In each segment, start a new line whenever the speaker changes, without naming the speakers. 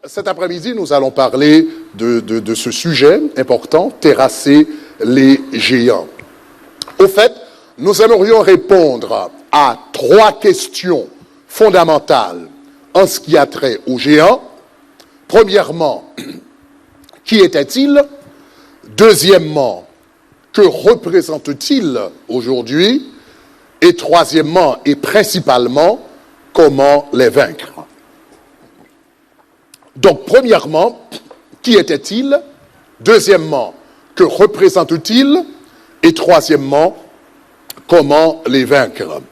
Cet après-midi, nous allons parler de ce sujet important, terrasser les géants. Au fait, nous aimerions répondre à 3 questions fondamentales en ce qui a trait aux géants. Premièrement, qui était-il? Deuxièmement, que représente-t-il aujourd'hui? Et troisièmement et principalement, comment les vaincre? Donc, premièrement, qui était-il? Deuxièmement, que représente-t-il? Et troisièmement, comment les vaincre?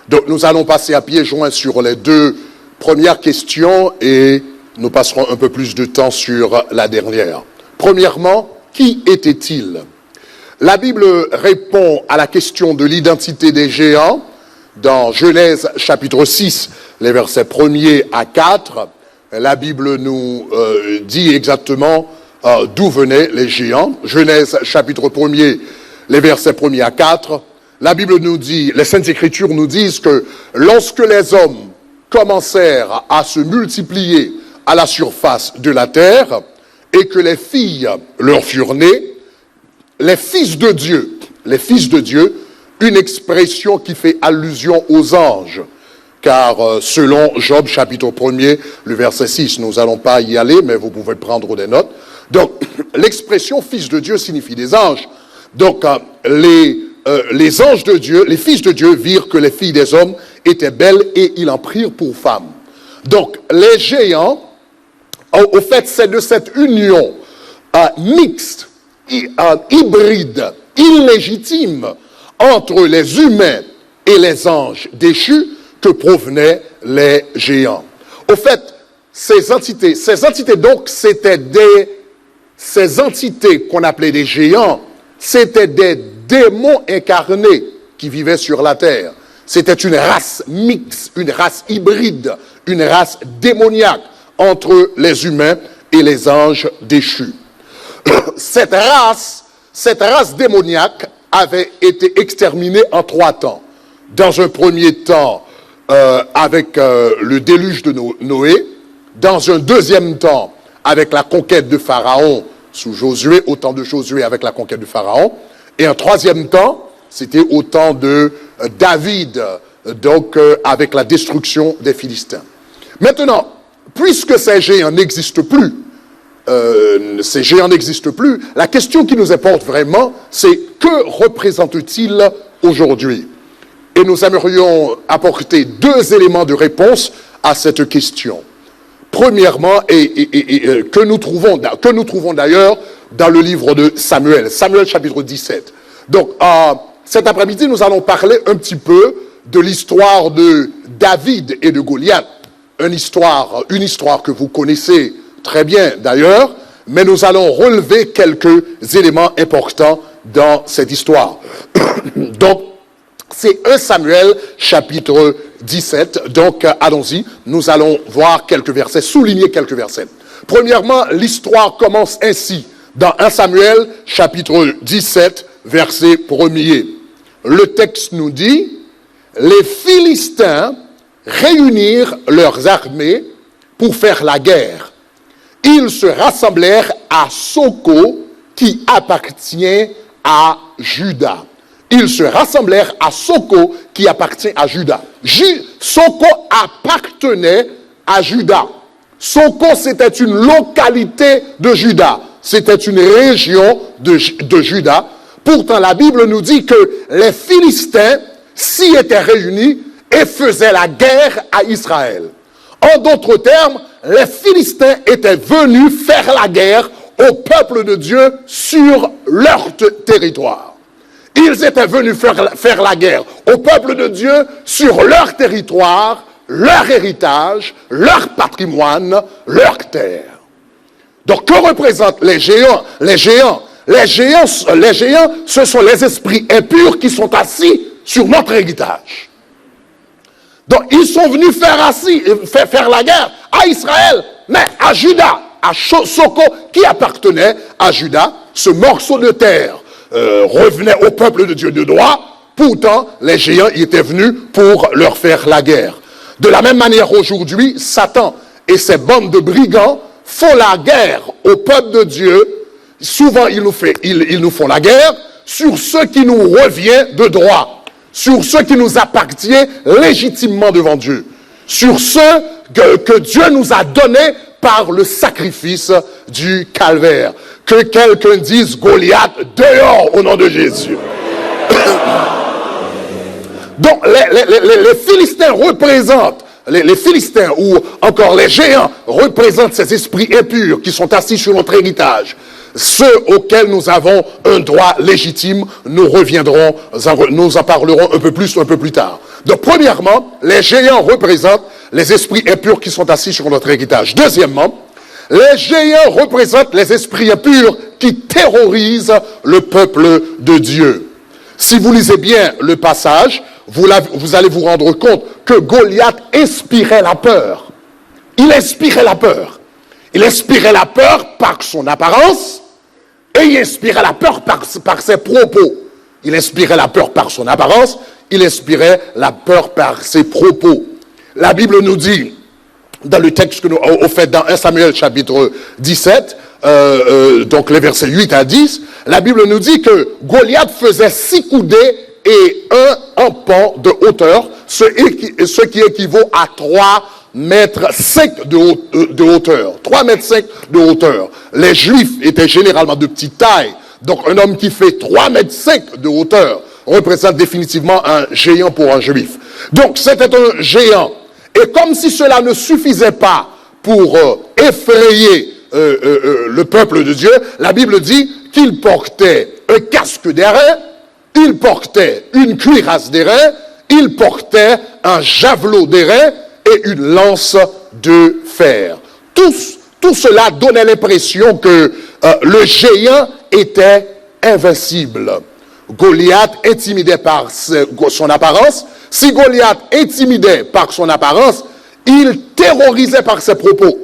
Donc, nous allons passer à pieds joints sur les 2 premières questions et nous passerons un peu plus de temps sur la dernière. Premièrement, qui était-il? La Bible répond à la question de l'identité des géants dans Genèse chapitre 6, les versets 1er à 4. La Bible nous dit exactement d'où venaient les géants. Genèse chapitre 1er, les versets 1er à 4. La Bible nous dit, les Saintes Écritures nous disent que lorsque les hommes commencèrent à se multiplier à la surface de la terre et que les filles leur furent nées, les fils de Dieu, une expression qui fait allusion aux anges. Car selon Job chapitre 1er, le verset 6, nous n'allons pas y aller, mais vous pouvez prendre des notes. Donc, l'expression fils de Dieu signifie des anges. Donc, les anges de Dieu, les fils de Dieu virent que les filles des hommes étaient belles et ils en prirent pour femmes. Donc, les géants, au fait, c'est de cette union mixte, hybride, illégitime entre les humains et les anges déchus que provenaient les géants. Au fait, ces entités donc, ces entités qu'on appelait des géants, c'était des démons incarnés qui vivaient sur la terre. C'était une race mixte, une race hybride, une race démoniaque entre les humains et les anges déchus. Cette race démoniaque avait été exterminée en 3 temps. Dans un premier temps, avec le déluge de Noé, dans un deuxième temps, avec la conquête de Pharaon sous Josué, au temps de Josué avec la conquête de Pharaon, et un troisième temps, c'était au temps de David, donc avec la destruction des Philistins. Maintenant, puisque ces géants n'existent plus, la question qui nous importe vraiment, c'est que représente-t-il aujourd'hui? Et nous aimerions apporter 2 éléments de réponse à cette question. Premièrement, que nous trouvons d'ailleurs dans le livre de Samuel chapitre 17. Donc, cet après-midi, nous allons parler un petit peu de l'histoire de David et de Goliath. Une histoire que vous connaissez très bien d'ailleurs, mais nous allons relever quelques éléments importants dans cette histoire. Donc, c'est 1 Samuel chapitre 17, donc allons-y, nous allons voir quelques versets, souligner quelques versets. Premièrement, l'histoire commence ainsi, dans 1 Samuel chapitre 17, verset 1er. Le texte nous dit, les Philistins réunirent leurs armées pour faire la guerre. Ils se rassemblèrent à Soko, qui appartient à Juda. Ils se rassemblèrent à Soko, qui appartient à Juda. Soko appartenait à Juda. Soko, c'était une localité de Juda. C'était une région de Juda. Pourtant, la Bible nous dit que les Philistins s'y étaient réunis et faisaient la guerre à Israël. En d'autres termes, les Philistins étaient venus faire la guerre au peuple de Dieu sur leur territoire. Ils étaient venus faire la guerre au peuple de Dieu sur leur territoire, leur héritage, leur patrimoine, leur terre. Donc, que représentent les géants? Les géants, ce sont les esprits impurs qui sont assis sur notre héritage. Donc, ils sont venus faire la guerre à Israël, mais à Juda, à Soko, qui appartenait à Juda. Ce morceau de terre revenait au peuple de Dieu de droit. Pourtant, les géants y étaient venus pour leur faire la guerre. De la même manière, aujourd'hui, Satan et ses bandes de brigands font la guerre au peuple de Dieu, souvent ils nous font la guerre sur ce qui nous revient de droit, sur ce qui nous appartient légitimement devant Dieu, sur ce que Dieu nous a donné par le sacrifice du calvaire. Que quelqu'un dise Goliath dehors au nom de Jésus. Donc les Philistins représentent, les Philistins ou encore les géants représentent ces esprits impurs qui sont assis sur notre héritage. Ceux auxquels nous avons un droit légitime, nous reviendrons, nous en parlerons un peu plus tard. Donc premièrement, les géants représentent les esprits impurs qui sont assis sur notre héritage. Deuxièmement, les géants représentent les esprits impurs qui terrorisent le peuple de Dieu. Si vous lisez bien le passage, vous allez vous rendre compte que Goliath inspirait la peur. Il inspirait la peur. Il inspirait la peur par son apparence et il inspirait la peur par ses propos. Il inspirait la peur par son apparence, il inspirait la peur par ses propos. La Bible nous dit, dans le texte que nous avons fait dans 1 Samuel chapitre 17, donc les versets 8 à 10, la Bible nous dit que Goliath faisait 6 coudées et 1 empan de hauteur, ce qui équivaut à 3 mètres 5 de hauteur. 3 mètres 5 de hauteur. Les Juifs étaient généralement de petite taille, donc un homme qui fait 3 mètres 5 de hauteur représente définitivement un géant pour un Juif. Donc c'était un géant. Et comme si cela ne suffisait pas pour effrayer le peuple de Dieu, la Bible dit qu'il portait un casque d'airain, il portait une cuirasse d'airain, il portait un javelot d'airain et une lance de fer. Tout cela donnait l'impression que le géant était invincible. Goliath intimidait par son apparence. Si Goliath intimidait par son apparence, il terrorisait par ses propos.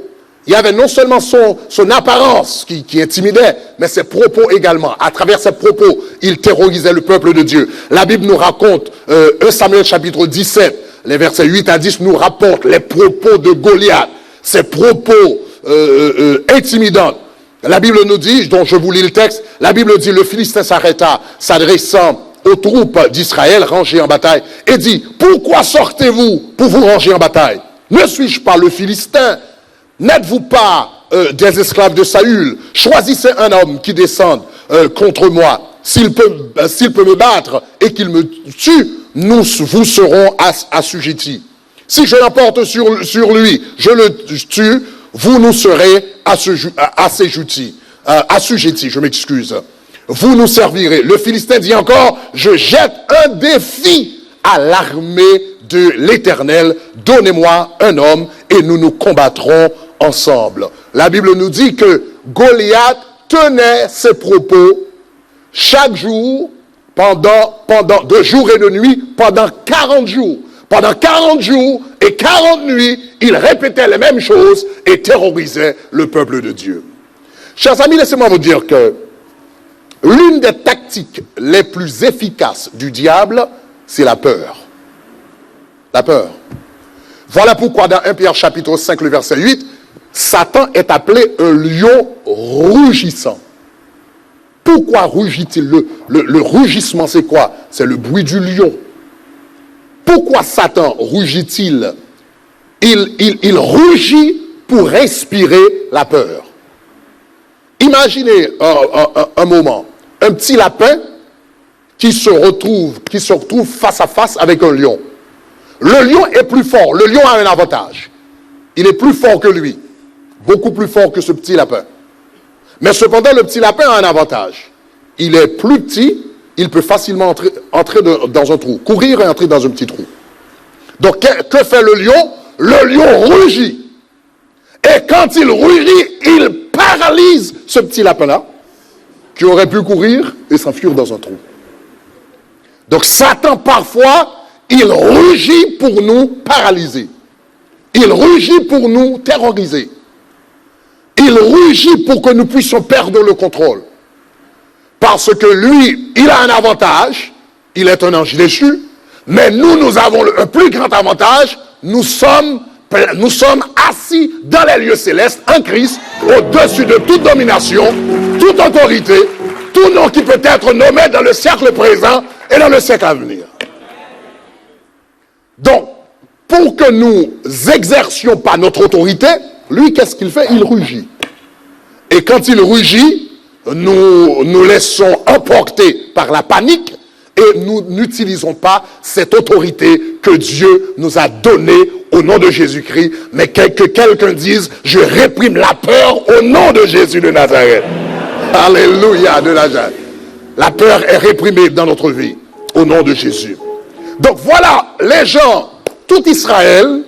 Il y avait non seulement son apparence qui intimidait, mais ses propos également. À travers ses propos, il terrorisait le peuple de Dieu. La Bible nous raconte, 1 Samuel chapitre 17, les versets 8 à 10 nous rapportent les propos de Goliath, ses propos intimidants. La Bible nous dit, dont je vous lis le texte, la Bible dit, le Philistin s'arrêta, s'adressant aux troupes d'Israël rangées en bataille, et dit, pourquoi sortez-vous pour vous ranger en bataille? Ne suis-je pas le Philistin? N'êtes-vous pas des esclaves de Saül? Choisissez un homme qui descende contre moi. S'il peut me battre et qu'il me tue, vous serons assujettis. Si je l'emporte sur lui, je le tue, vous nous serez assujettis, je m'excuse. Vous nous servirez. Le Philistin dit encore, je jette un défi à l'armée de l'Éternel. Donnez-moi un homme et nous nous combattrons ensemble. La Bible nous dit que Goliath tenait ses propos chaque jour, pendant de jour et de nuit, pendant 40 jours. Pendant 40 jours et 40 nuits, il répétait les mêmes choses et terrorisait le peuple de Dieu. Chers amis, laissez-moi vous dire que l'une des tactiques les plus efficaces du diable, c'est la peur. La peur. Voilà pourquoi dans 1 Pierre chapitre 5, le verset 8, Satan est appelé un lion rugissant. Pourquoi rugit-il? Le rugissement, c'est quoi? C'est le bruit du lion. Pourquoi Satan rugit-il? Il rugit pour inspirer la peur. Imaginez un moment, un petit lapin qui se retrouve face à face avec un lion. Le lion est plus fort, le lion a un avantage. Il est plus fort que lui, beaucoup plus fort que ce petit lapin. Mais cependant, le petit lapin a un avantage. Il est plus petit, il peut facilement entrer dans un trou, courir et entrer dans un petit trou. Donc, que fait le lion? Le lion rugit. Et quand il rugit, il paralyse ce petit lapin-là, qui aurait pu courir et s'enfuir dans un trou. Donc, Satan, parfois, il rugit pour nous paralyser. Il rugit pour nous terroriser. Il rugit pour que nous puissions perdre le contrôle. Parce que lui, il a un avantage, il est un ange déchu, mais nous avons un plus grand avantage, nous sommes nous sommes assis dans les lieux célestes en Christ, au-dessus de toute domination, toute autorité, tout nom qui peut être nommé dans le siècle présent et dans le siècle à venir. Donc, pour que nous exercions pas notre autorité, lui, qu'est-ce qu'il fait? Il rugit. Et quand il rugit, nous nous laissons emporter par la panique et nous n'utilisons pas cette autorité que Dieu nous a donnée au nom de Jésus-Christ, mais que quelqu'un dise, je réprime la peur au nom de Jésus de Nazareth. Alléluia de Nazareth. La peur est réprimée dans notre vie au nom de Jésus. Donc voilà, les gens, tout Israël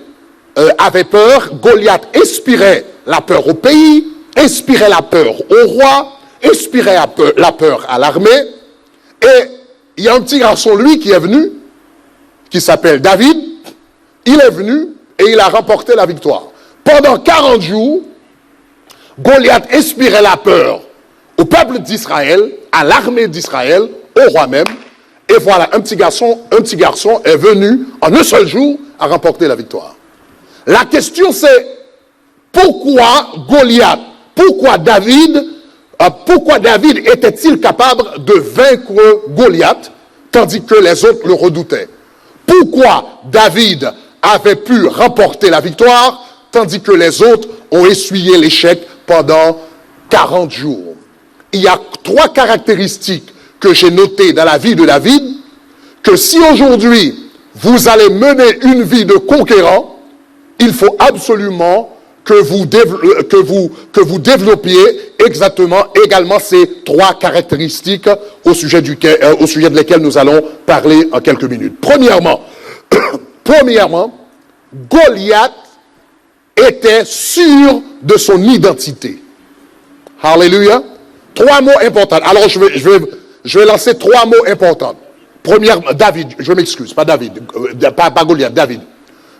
avait peur. Goliath inspirait la peur au pays, inspirait la peur au roi, inspirait la peur à l'armée. Et il y a un petit garçon, lui, qui est venu, qui s'appelle David. Il est venu et il a remporté la victoire. Pendant 40 jours, Goliath inspirait la peur au peuple d'Israël, à l'armée d'Israël, au roi même. Et voilà, un petit garçon est venu en un seul jour à remporter la victoire. La question c'est, pourquoi Goliath, pourquoi David était-il capable de vaincre Goliath, tandis que les autres le redoutaient? Pourquoi David avait pu remporter la victoire, tandis que les autres ont essuyé l'échec pendant 40 jours? Il y a 3 caractéristiques que j'ai notées dans la vie de David, que si aujourd'hui vous allez mener une vie de conquérant, il faut absolument que vous développiez également ces 3 caractéristiques au sujet de lesquelles nous allons parler en quelques minutes. Premièrement, Goliath était sûr de son identité. Alléluia. 3 mots importants. Alors je vais lancer 3 mots importants. Premièrement, David, je m'excuse, pas David, pas Goliath, David.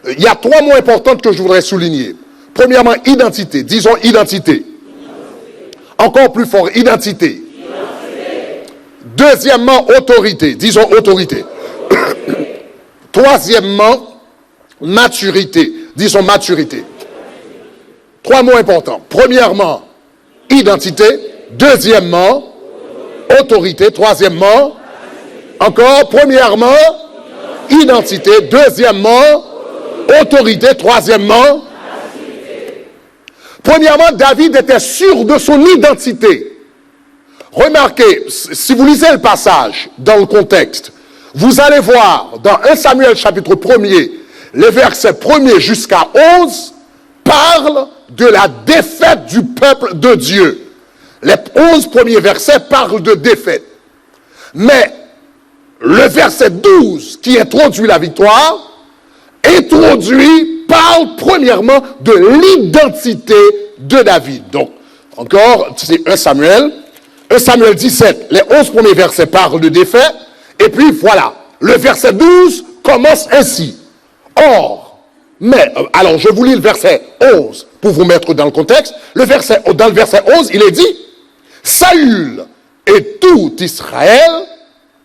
Il y a 3 mots importants que je voudrais souligner. Premièrement, identité. Disons identité. Encore plus fort, identité. Deuxièmement, autorité. Disons autorité. Troisièmement, maturité. Disons maturité. 3 mots importants. Premièrement, identité. Deuxièmement, autorité. Troisièmement, encore, premièrement, identité. Deuxièmement, autorité. Troisièmement, premièrement, David était sûr de son identité. Remarquez, si vous lisez le passage dans le contexte, vous allez voir dans 1 Samuel chapitre 1er, les versets 1er jusqu'à 11 parlent de la défaite du peuple de Dieu. Les 11 premiers versets parlent de défaite. Mais le verset 12 qui introduit la victoire, parle premièrement de l'identité de David. Donc, encore, c'est 1 Samuel 17, les 11 premiers versets parlent de défaite, et puis voilà, le verset 12 commence ainsi. Or, alors je vous lis le verset 11 pour vous mettre dans le contexte. Dans le verset 11, il est dit, Saül et tout Israël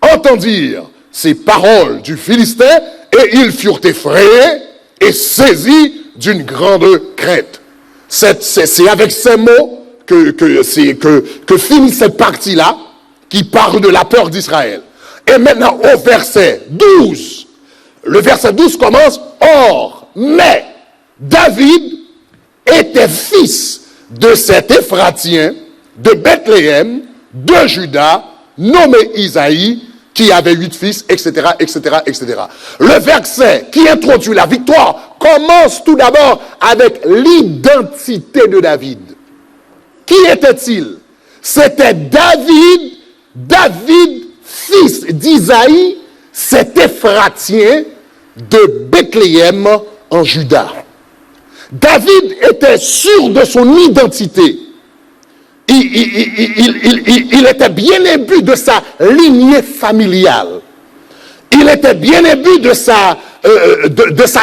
entendirent ces paroles du Philistin, et ils furent effrayés et saisis d'une grande crainte. C'est avec ces mots que finit cette partie-là qui parle de la peur d'Israël. Et maintenant au verset 12, le verset 12 commence, or, mais David était fils de cet Éphratien de Bethléem, de Juda, nommé Isaïe, qui avait 8 fils, etc., etc., etc. Le verset qui introduit la victoire commence tout d'abord avec l'identité de David. Qui était-il? C'était David, fils d'Isaïe, cet Éphratien de Bethléem en Juda. David était sûr de son identité. Il était bien imbu de sa lignée familiale. Il était bien imbu de sa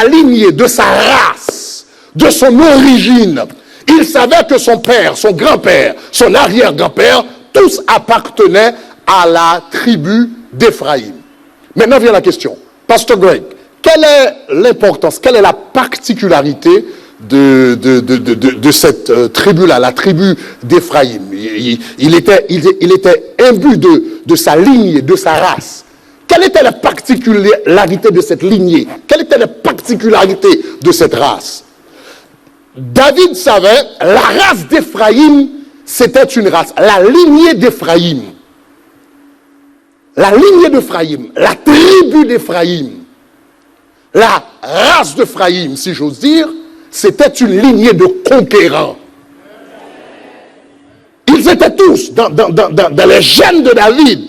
lignée, de sa race, de son origine. Il savait que son père, son grand-père, son arrière-grand-père, tous appartenaient à la tribu d'Éphraïm. Maintenant vient la question. Pasteur Greg, quelle est l'importance, quelle est la particularité de cette tribu-là, la tribu d'Éphraïm? Il était imbu de sa lignée, de sa race. Quelle était la particularité de cette lignée? Quelle était la particularité de cette race? David savait, la race d'Éphraïm, c'était une race. La lignée d'Éphraïm. La lignée d'Éphraïm. La tribu d'Éphraïm. La race d'Éphraïm, si j'ose dire, c'était une lignée de conquérants. Ils étaient tous dans les gènes de David.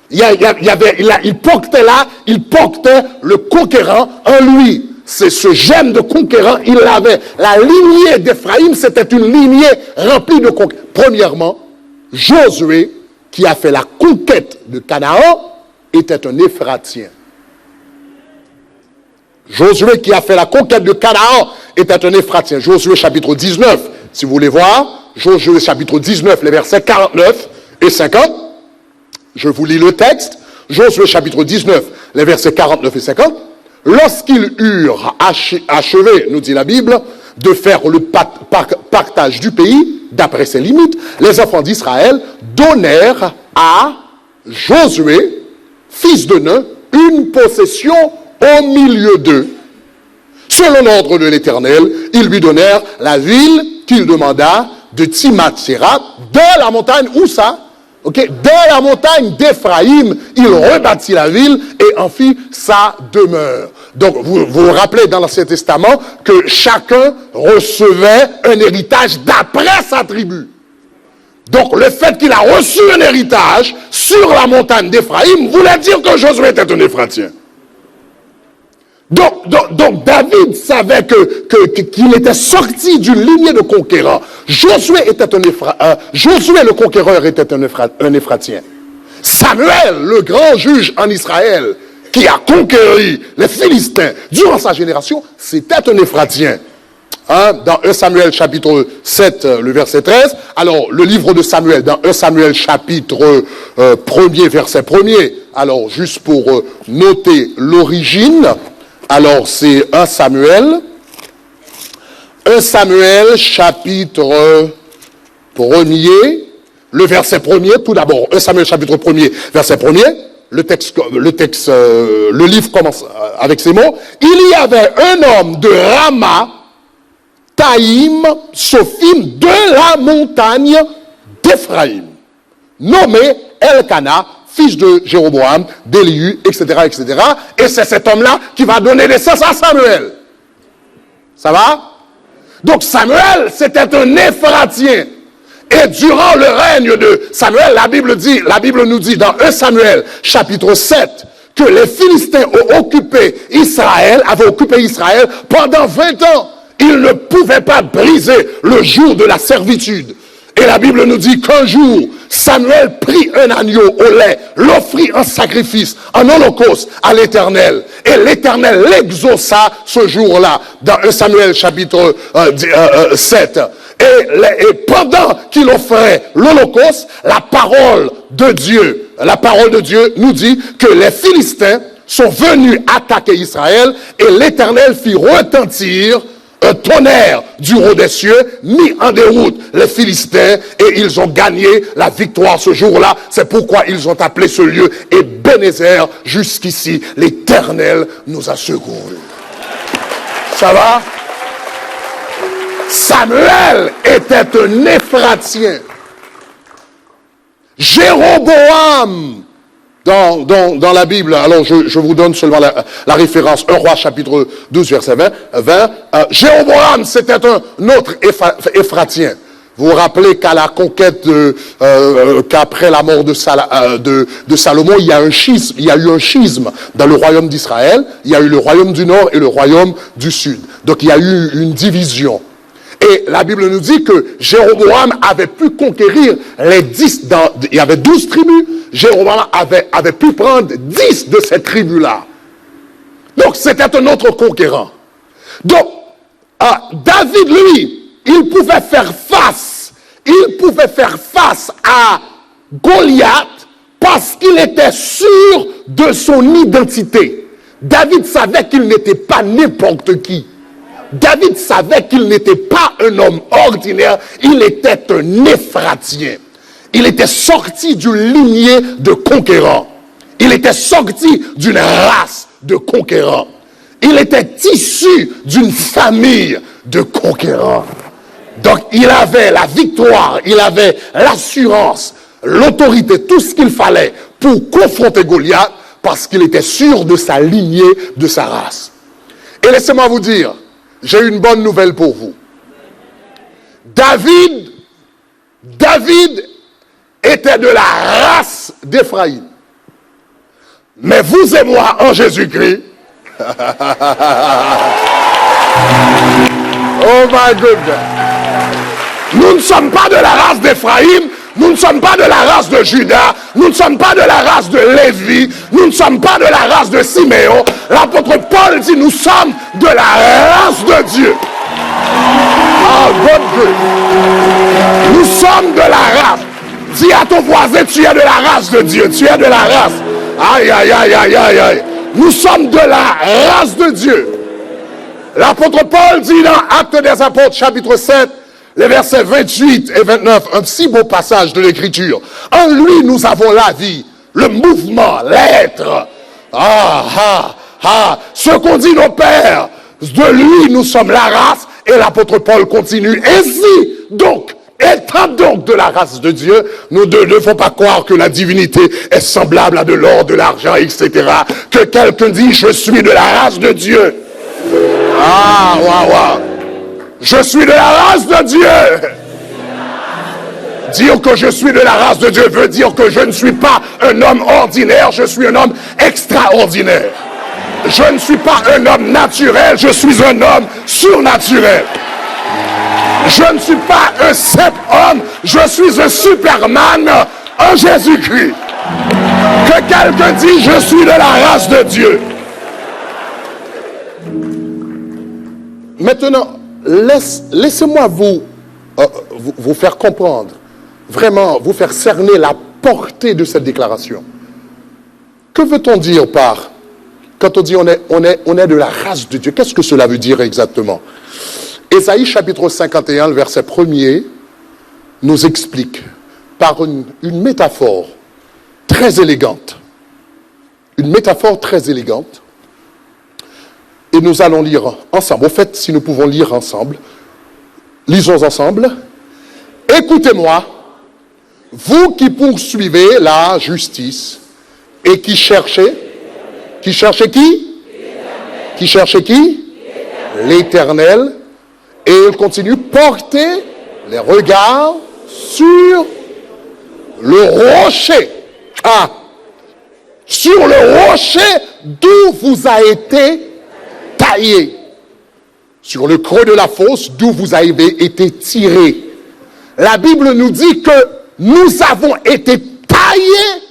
Il portait le conquérant en lui. C'est ce gène de conquérant, il l'avait. La lignée d'Éphraïm, c'était une lignée remplie de conquérants. Premièrement, Josué, qui a fait la conquête de Canaan, était un Éphratien. Josué, qui a fait la conquête de Canaan, était un Éphratien. Josué chapitre 19, si vous voulez voir, Josué chapitre 19, les versets 49 et 50. Je vous lis le texte. Josué chapitre 19, les versets 49 et 50. Lorsqu'ils eurent achevé, nous dit la Bible, de faire le partage du pays, d'après ses limites, les enfants d'Israël donnèrent à Josué, fils de Nun, une possession au milieu d'eux. Selon l'ordre de l'Éternel, ils lui donnèrent la ville qu'il demanda de Timnath-Séra, de la montagne, où ça? De la montagne d'Éphraïm, il rebâtit la ville et en fit sa demeure. Donc, vous vous rappelez dans l'Ancien Testament que chacun recevait un héritage d'après sa tribu. Donc, le fait qu'il a reçu un héritage sur la montagne d'Éphraïm voulait dire que Josué était un Éphratien. Donc David savait qu'il était sorti d'une lignée de conquérants. Josué le conquérant était un Éphratien. Samuel, le grand juge en Israël, qui a conquéri les Philistins durant sa génération, c'était un Éphratien. Dans 1 Samuel chapitre 7, le verset 13, alors le livre de Samuel, dans 1 Samuel chapitre 1er, verset 1er, alors juste pour noter l'origine, alors c'est 1 Samuel chapitre 1er, le verset 1er, tout d'abord, 1 Samuel chapitre 1er, verset 1er, le livre commence avec ces mots. Il y avait un homme de Rama, Taïm, Sophim, de la montagne d'Éphraïm, nommé Elkana, fils de Jéroboam, d'Élihu, etc., etc. Et c'est cet homme-là qui va donner naissance à Samuel. Ça va? Donc Samuel, c'était un Éphratien. Et durant le règne de Samuel, la Bible nous dit dans 1 Samuel, chapitre 7, que les Philistins avaient occupé Israël pendant 20 ans. Ils ne pouvaient pas briser le jour de la servitude. Et la Bible nous dit qu'un jour, Samuel prit un agneau au lait, l'offrit en sacrifice, en holocauste à l'Éternel. Et l'Éternel l'exauça ce jour-là, dans 1 Samuel chapitre 7. Et pendant qu'il offrait l'holocauste, la parole de Dieu nous dit que les Philistins sont venus attaquer Israël et l'Éternel fit retentir un tonnerre du haut des cieux, mis en déroute les Philistins, et ils ont gagné la victoire ce jour-là. C'est pourquoi ils ont appelé ce lieu Ebenezer. Jusqu'ici, l'Éternel nous a secourus. Ça va? Samuel était un Éphratien. Jéroboam, dans la Bible, alors je vous donne seulement la référence, 1 Roi chapitre 12 verset 20, Jéroboam c'était un autre Éphratien. Vous vous rappelez qu'à la conquête, qu'après la mort de Salomon, il y a eu un schisme dans le royaume d'Israël. Il y a eu le royaume du Nord et le royaume du Sud. Donc il y a eu une division. Et la Bible nous dit que Jéroboam avait pu conquérir il y avait 12 tribus. Jéroboam avait pu prendre 10 de ces tribus-là. Donc c'était un autre conquérant. Donc, David, lui, il pouvait faire face à Goliath parce qu'il était sûr de son identité. David savait qu'il n'était pas n'importe qui. David savait qu'il n'était pas un homme ordinaire, il était un Éphratien. Il était sorti d'une lignée de conquérants. Il était sorti d'une race de conquérants. Il était issu d'une famille de conquérants. Donc il avait la victoire, il avait l'assurance, l'autorité, tout ce qu'il fallait pour confronter Goliath parce qu'il était sûr de sa lignée, de sa race. Et laissez-moi vous dire, j'ai une bonne nouvelle pour vous. David était de la race d'Éphraïm. Mais vous et moi, en Jésus-Christ, oh my goodness, nous ne sommes pas de la race d'Éphraïm, nous ne sommes pas de la race de Judas, nous ne sommes pas de la race de Lévi, nous ne sommes pas de la race de Siméon. L'apôtre Paul dit, nous sommes de la race de Dieu. Oh, God grace. Nous sommes de la race. Dis à ton voisin, tu es de la race de Dieu, tu es de la race. Aïe, aïe, aïe, aïe, aïe, aïe. Nous sommes de la race de Dieu. L'apôtre Paul dit dans Actes des Apôtres, chapitre 7, les versets 28 et 29, un si beau passage de l'Écriture. En lui, nous avons la vie, le mouvement, l'être. Ce qu'ont dit nos pères, de lui, nous sommes la race. Et l'apôtre Paul continue. Ainsi, donc, étant donc de la race de Dieu, nous ne devons pas croire que la divinité est semblable à de l'or, de l'argent, etc. Que quelqu'un dit, je suis de la race de Dieu. Je suis de la race de Dieu. Dire que je suis de la race de Dieu veut dire que je ne suis pas un homme ordinaire, je suis un homme extraordinaire. Je ne suis pas un homme naturel, je suis un homme surnaturel. Je ne suis pas un simple homme, je suis un Superman en Jésus-Christ. Que quelqu'un dise, je suis de la race de Dieu. Maintenant, laissez-moi vous faire comprendre, vraiment vous faire cerner la portée de cette déclaration. Que veut-on dire par, quand on dit on est de la race de Dieu, qu'est-ce que cela veut dire exactement? Ésaïe chapitre 51, le verset 1er, nous explique par une métaphore très élégante. Une métaphore très élégante. Et nous allons lire ensemble. Au fait, si nous pouvons lire ensemble, lisons ensemble. Écoutez-moi, vous qui poursuivez la justice et qui cherchez qui? Qui cherchez qui? L'Éternel. Et il continue, portez les regards sur le rocher. Sur le rocher d'où vous a été taillé. Sur le creux de la fosse d'où vous avez été tiré. La Bible nous dit que nous avons été taillés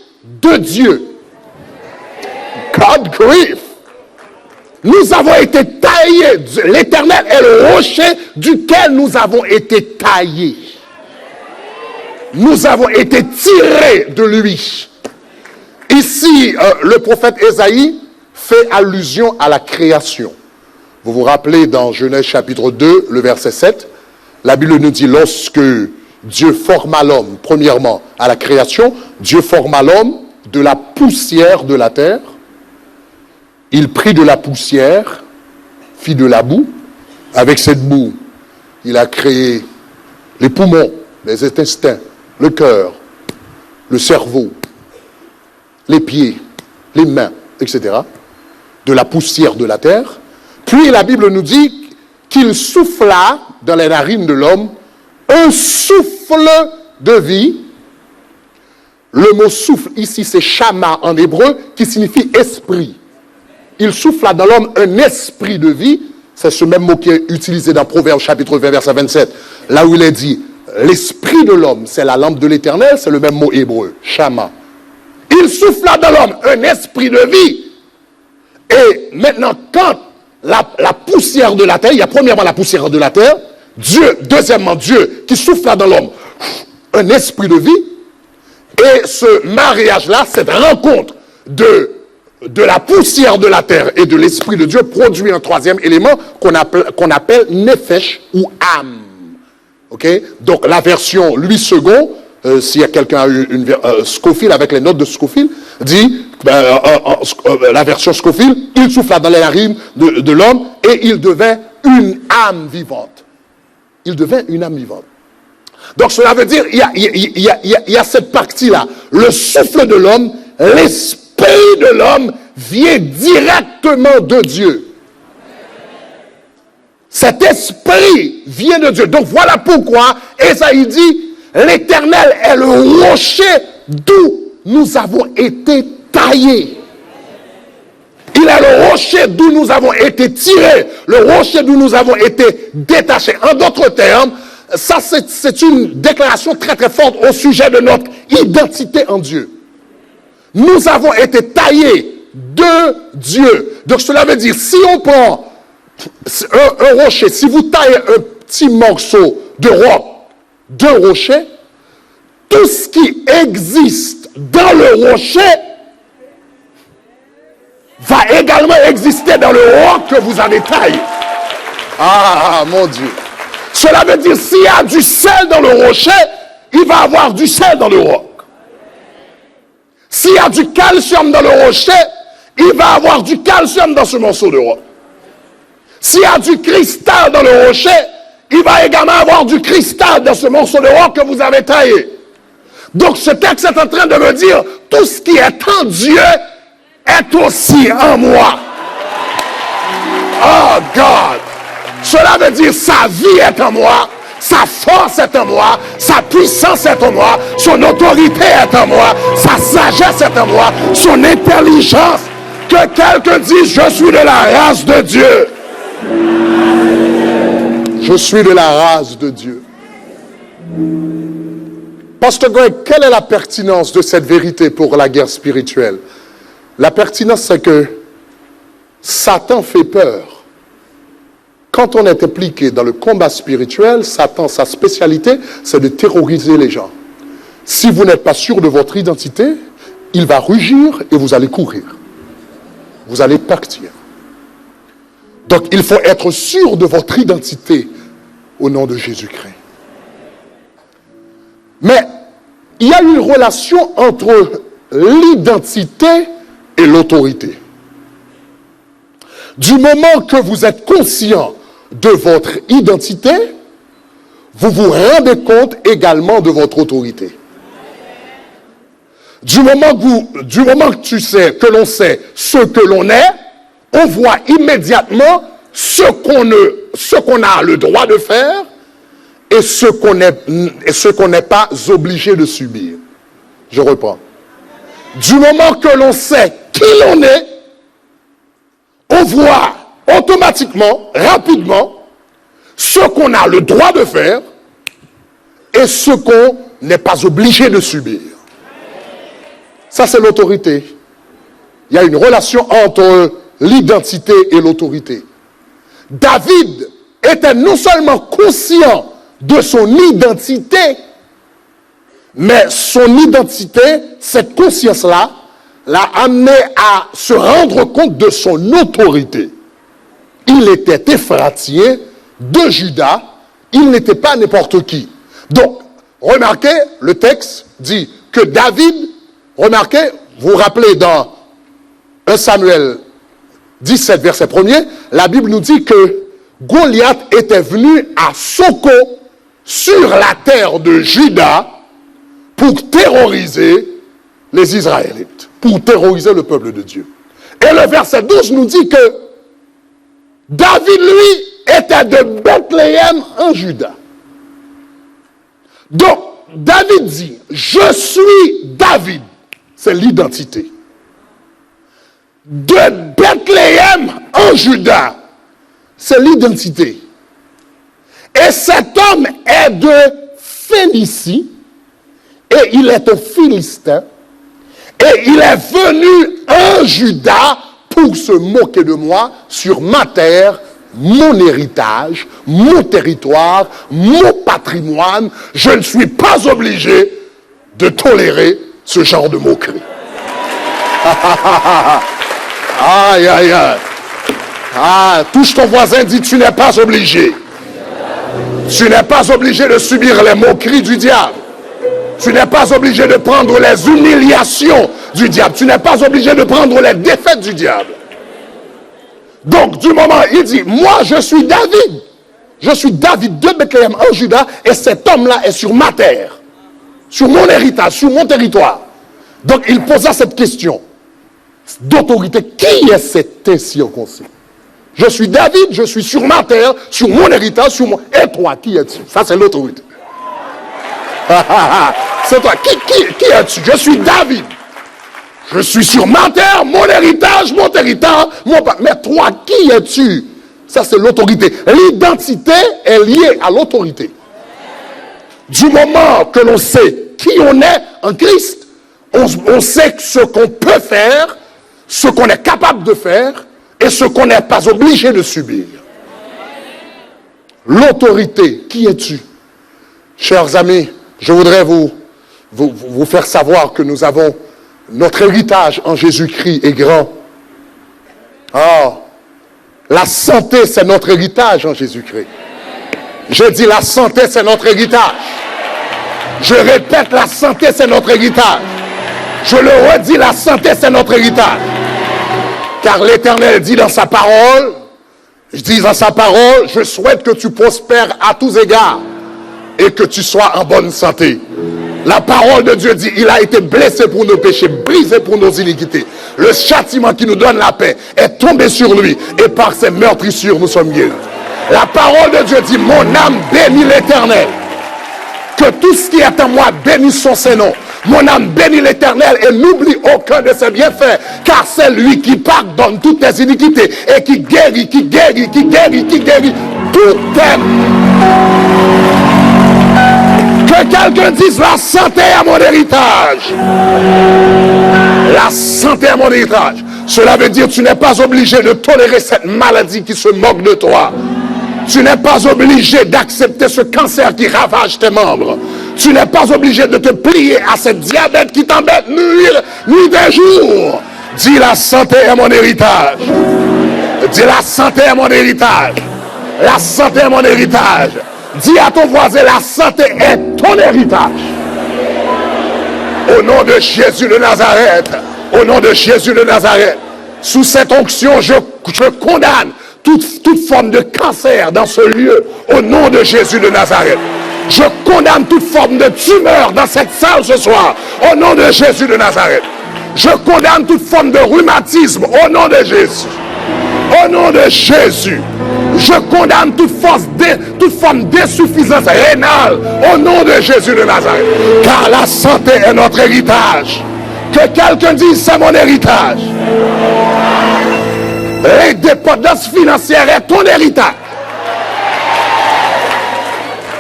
de Dieu. God grief. Nous avons été taillés. L'Éternel est le rocher duquel nous avons été taillés. Nous avons été tirés de lui. Ici, le prophète Ésaïe fait allusion à la création. Vous vous rappelez dans Genèse chapitre 2, le verset 7, la Bible nous dit lorsque Dieu forma l'homme, premièrement à la création, Dieu forma l'homme de la poussière de la terre. Il prit de la poussière, fit de la boue. Avec cette boue, il a créé les poumons, les intestins, le cœur, le cerveau, les pieds, les mains, etc. De la poussière de la terre. Puis la Bible nous dit qu'il souffla dans les narines de l'homme un souffle de vie. Le mot souffle ici c'est shama en hébreu qui signifie esprit. Il souffla dans l'homme un esprit de vie. C'est ce même mot qui est utilisé dans Proverbes chapitre 20 verset 27. Là où il est dit l'esprit de l'homme c'est la lampe de l'Éternel. C'est le même mot hébreu, shama. Il souffla dans l'homme un esprit de vie. Et maintenant quand la poussière de la terre, il y a premièrement la poussière de la terre, Dieu, deuxièmement Dieu qui souffla dans l'homme un esprit de vie, et ce mariage-là, cette rencontre de de la poussière de la terre et de l'Esprit de Dieu produit un troisième élément qu'on appelle nefesh ou âme. Okay? Donc la version Louis II, s'il y a quelqu'un a eu une Scofield avec les notes de Scofield, dit, la version Scofield, il souffla dans les narines de l'homme et il devint une âme vivante. Il devint une âme vivante. Donc cela veut dire, il y a cette partie-là. Le souffle de l'homme, l'esprit de l'homme vient directement de Dieu. Cet esprit vient de Dieu. Donc voilà pourquoi Ésaïe dit, l'Éternel est le rocher d'où nous avons été taillés. Il est le rocher d'où nous avons été tirés, le rocher d'où nous avons été détachés. En d'autres termes, ça c'est une déclaration très très forte au sujet de notre identité en Dieu. Nous avons été taillés de Dieu. Donc cela veut dire, si on prend un rocher, si vous taillez un petit morceau de roc d'un rocher, tout ce qui existe dans le rocher va également exister dans le roc que vous avez taillé. Ah, mon Dieu. Cela veut dire, s'il y a du sel dans le rocher, il va y avoir du sel dans le roc. S'il y a du calcium dans le rocher, il va y avoir du calcium dans ce morceau de roc. S'il y a du cristal dans le rocher, il va également avoir du cristal dans ce morceau de roc que vous avez taillé. Donc ce texte est en train de me dire, tout ce qui est en Dieu est aussi en moi. Oh God! Cela veut dire sa vie est en moi, sa force est en moi, sa puissance est en moi, son autorité est en moi, sa sagesse est en moi, son intelligence. Que quelqu'un dise, je suis de la race de Dieu. Je suis de la race de Dieu. Pasteur Greg, quelle est la pertinence de cette vérité pour la guerre spirituelle? La pertinence, c'est que Satan fait peur. Quand on est impliqué dans le combat spirituel, Satan, sa spécialité, c'est de terroriser les gens. Si vous n'êtes pas sûr de votre identité, il va rugir et vous allez courir. Vous allez partir. Donc, il faut être sûr de votre identité au nom de Jésus-Christ. Mais il y a une relation entre l'identité et l'autorité. Du moment que vous êtes conscient de votre identité, vous vous rendez compte également de votre autorité. Du moment que tu sais, que l'on sait ce que l'on est, on voit immédiatement ce qu'on a le droit de faire et ce qu'on n'est pas obligé de subir. Je reprends. Du moment que l'on sait qui l'on est, on voit automatiquement, rapidement, ce qu'on a le droit de faire et ce qu'on n'est pas obligé de subir. Ça, c'est l'autorité. Il y a une relation entre l'identité et l'autorité. David était non seulement conscient de son identité, mais son identité, cette conscience-là, l'a amené à se rendre compte de son autorité. Il était Éphratien de Juda, il n'était pas n'importe qui. Donc, remarquez, le texte dit que David, remarquez, vous vous rappelez dans 1 Samuel 17, verset 1er, la Bible nous dit que Goliath était venu à Soko sur la terre de Juda pour terroriser les Israélites, pour terroriser le peuple de Dieu. Et le verset 12 nous dit que David, lui, était de Bethléem en Juda. Donc, David dit, je suis David. C'est l'identité. De Bethléem en Juda, c'est l'identité. Et cet homme est de Phénicie, et il est un Philistin, et il est venu en Juda pour se moquer de moi sur ma terre, mon héritage, mon territoire, mon patrimoine. Je ne suis pas obligé de tolérer ce genre de moquerie. Aïe, aïe, aïe. Ah, touche ton voisin, dis, tu n'es pas obligé. Tu n'es pas obligé de subir les moqueries du diable. Tu n'es pas obligé de prendre les humiliations du diable. Tu n'es pas obligé de prendre les défaites du diable. Donc, du moment, il dit, moi, je suis David. Je suis David de Bethléem en Juda, et cet homme-là est sur ma terre, sur mon héritage, sur mon territoire. Donc, il posa cette question d'autorité. Qui est cet incirconcis? Je suis David, je suis sur ma terre, sur mon héritage, sur mon... Et toi, qui es-tu? Ça, c'est l'autorité. C'est toi. Qui es-tu? Je suis David. Je suis sur ma terre, mon héritage, mon territoire, mon... Mais toi, qui es-tu? Ça, c'est l'autorité. L'identité est liée à l'autorité. Du moment que l'on sait qui on est en Christ, on sait ce qu'on peut faire, ce qu'on est capable de faire, et ce qu'on n'est pas obligé de subir. L'autorité, qui es-tu? Chers amis, je voudrais vous faire savoir que nous avons notre héritage en Jésus-Christ est grand. Ah, la santé, c'est notre héritage en Jésus-Christ. Je dis la santé, c'est notre héritage. Je répète, la santé, c'est notre héritage. Je le redis, la santé, c'est notre héritage. Car l'Éternel dit dans sa parole, je souhaite que tu prospères à tous égards et que tu sois en bonne santé. La parole de Dieu dit, il a été blessé pour nos péchés, brisé pour nos iniquités. Le châtiment qui nous donne la paix est tombé sur lui et par ses meurtrissures nous sommes guéris. La parole de Dieu dit, mon âme bénit l'Éternel. Que tout ce qui est en moi bénisse son Saint-Nom. Mon âme bénit l'Éternel et n'oublie aucun de ses bienfaits, car c'est lui qui pardonne toutes tes iniquités et qui guérit tout est. Que quelqu'un dise, la santé à mon héritage. La santé à mon héritage. Cela veut dire que tu n'es pas obligé de tolérer cette maladie qui se moque de toi. Tu n'es pas obligé d'accepter ce cancer qui ravage tes membres. Tu n'es pas obligé de te plier à ce diabète qui t'embête nuit et jour. Dis, la santé est mon héritage. Dis, la santé est mon héritage. La santé est mon héritage. Dis à ton voisin, la santé est ton héritage. Au nom de Jésus de Nazareth. Au nom de Jésus de Nazareth. Sous cette onction, je condamne toute forme de cancer dans ce lieu, au nom de Jésus de Nazareth. Je condamne toute forme de tumeur dans cette salle ce soir, au nom de Jésus de Nazareth. Je condamne toute forme de rhumatisme, au nom de Jésus. Au nom de Jésus. Je condamne toute forme d'insuffisance rénale, au nom de Jésus de Nazareth. Car la santé est notre héritage. Que quelqu'un dise, c'est mon héritage. L'indépendance financière est ton héritage.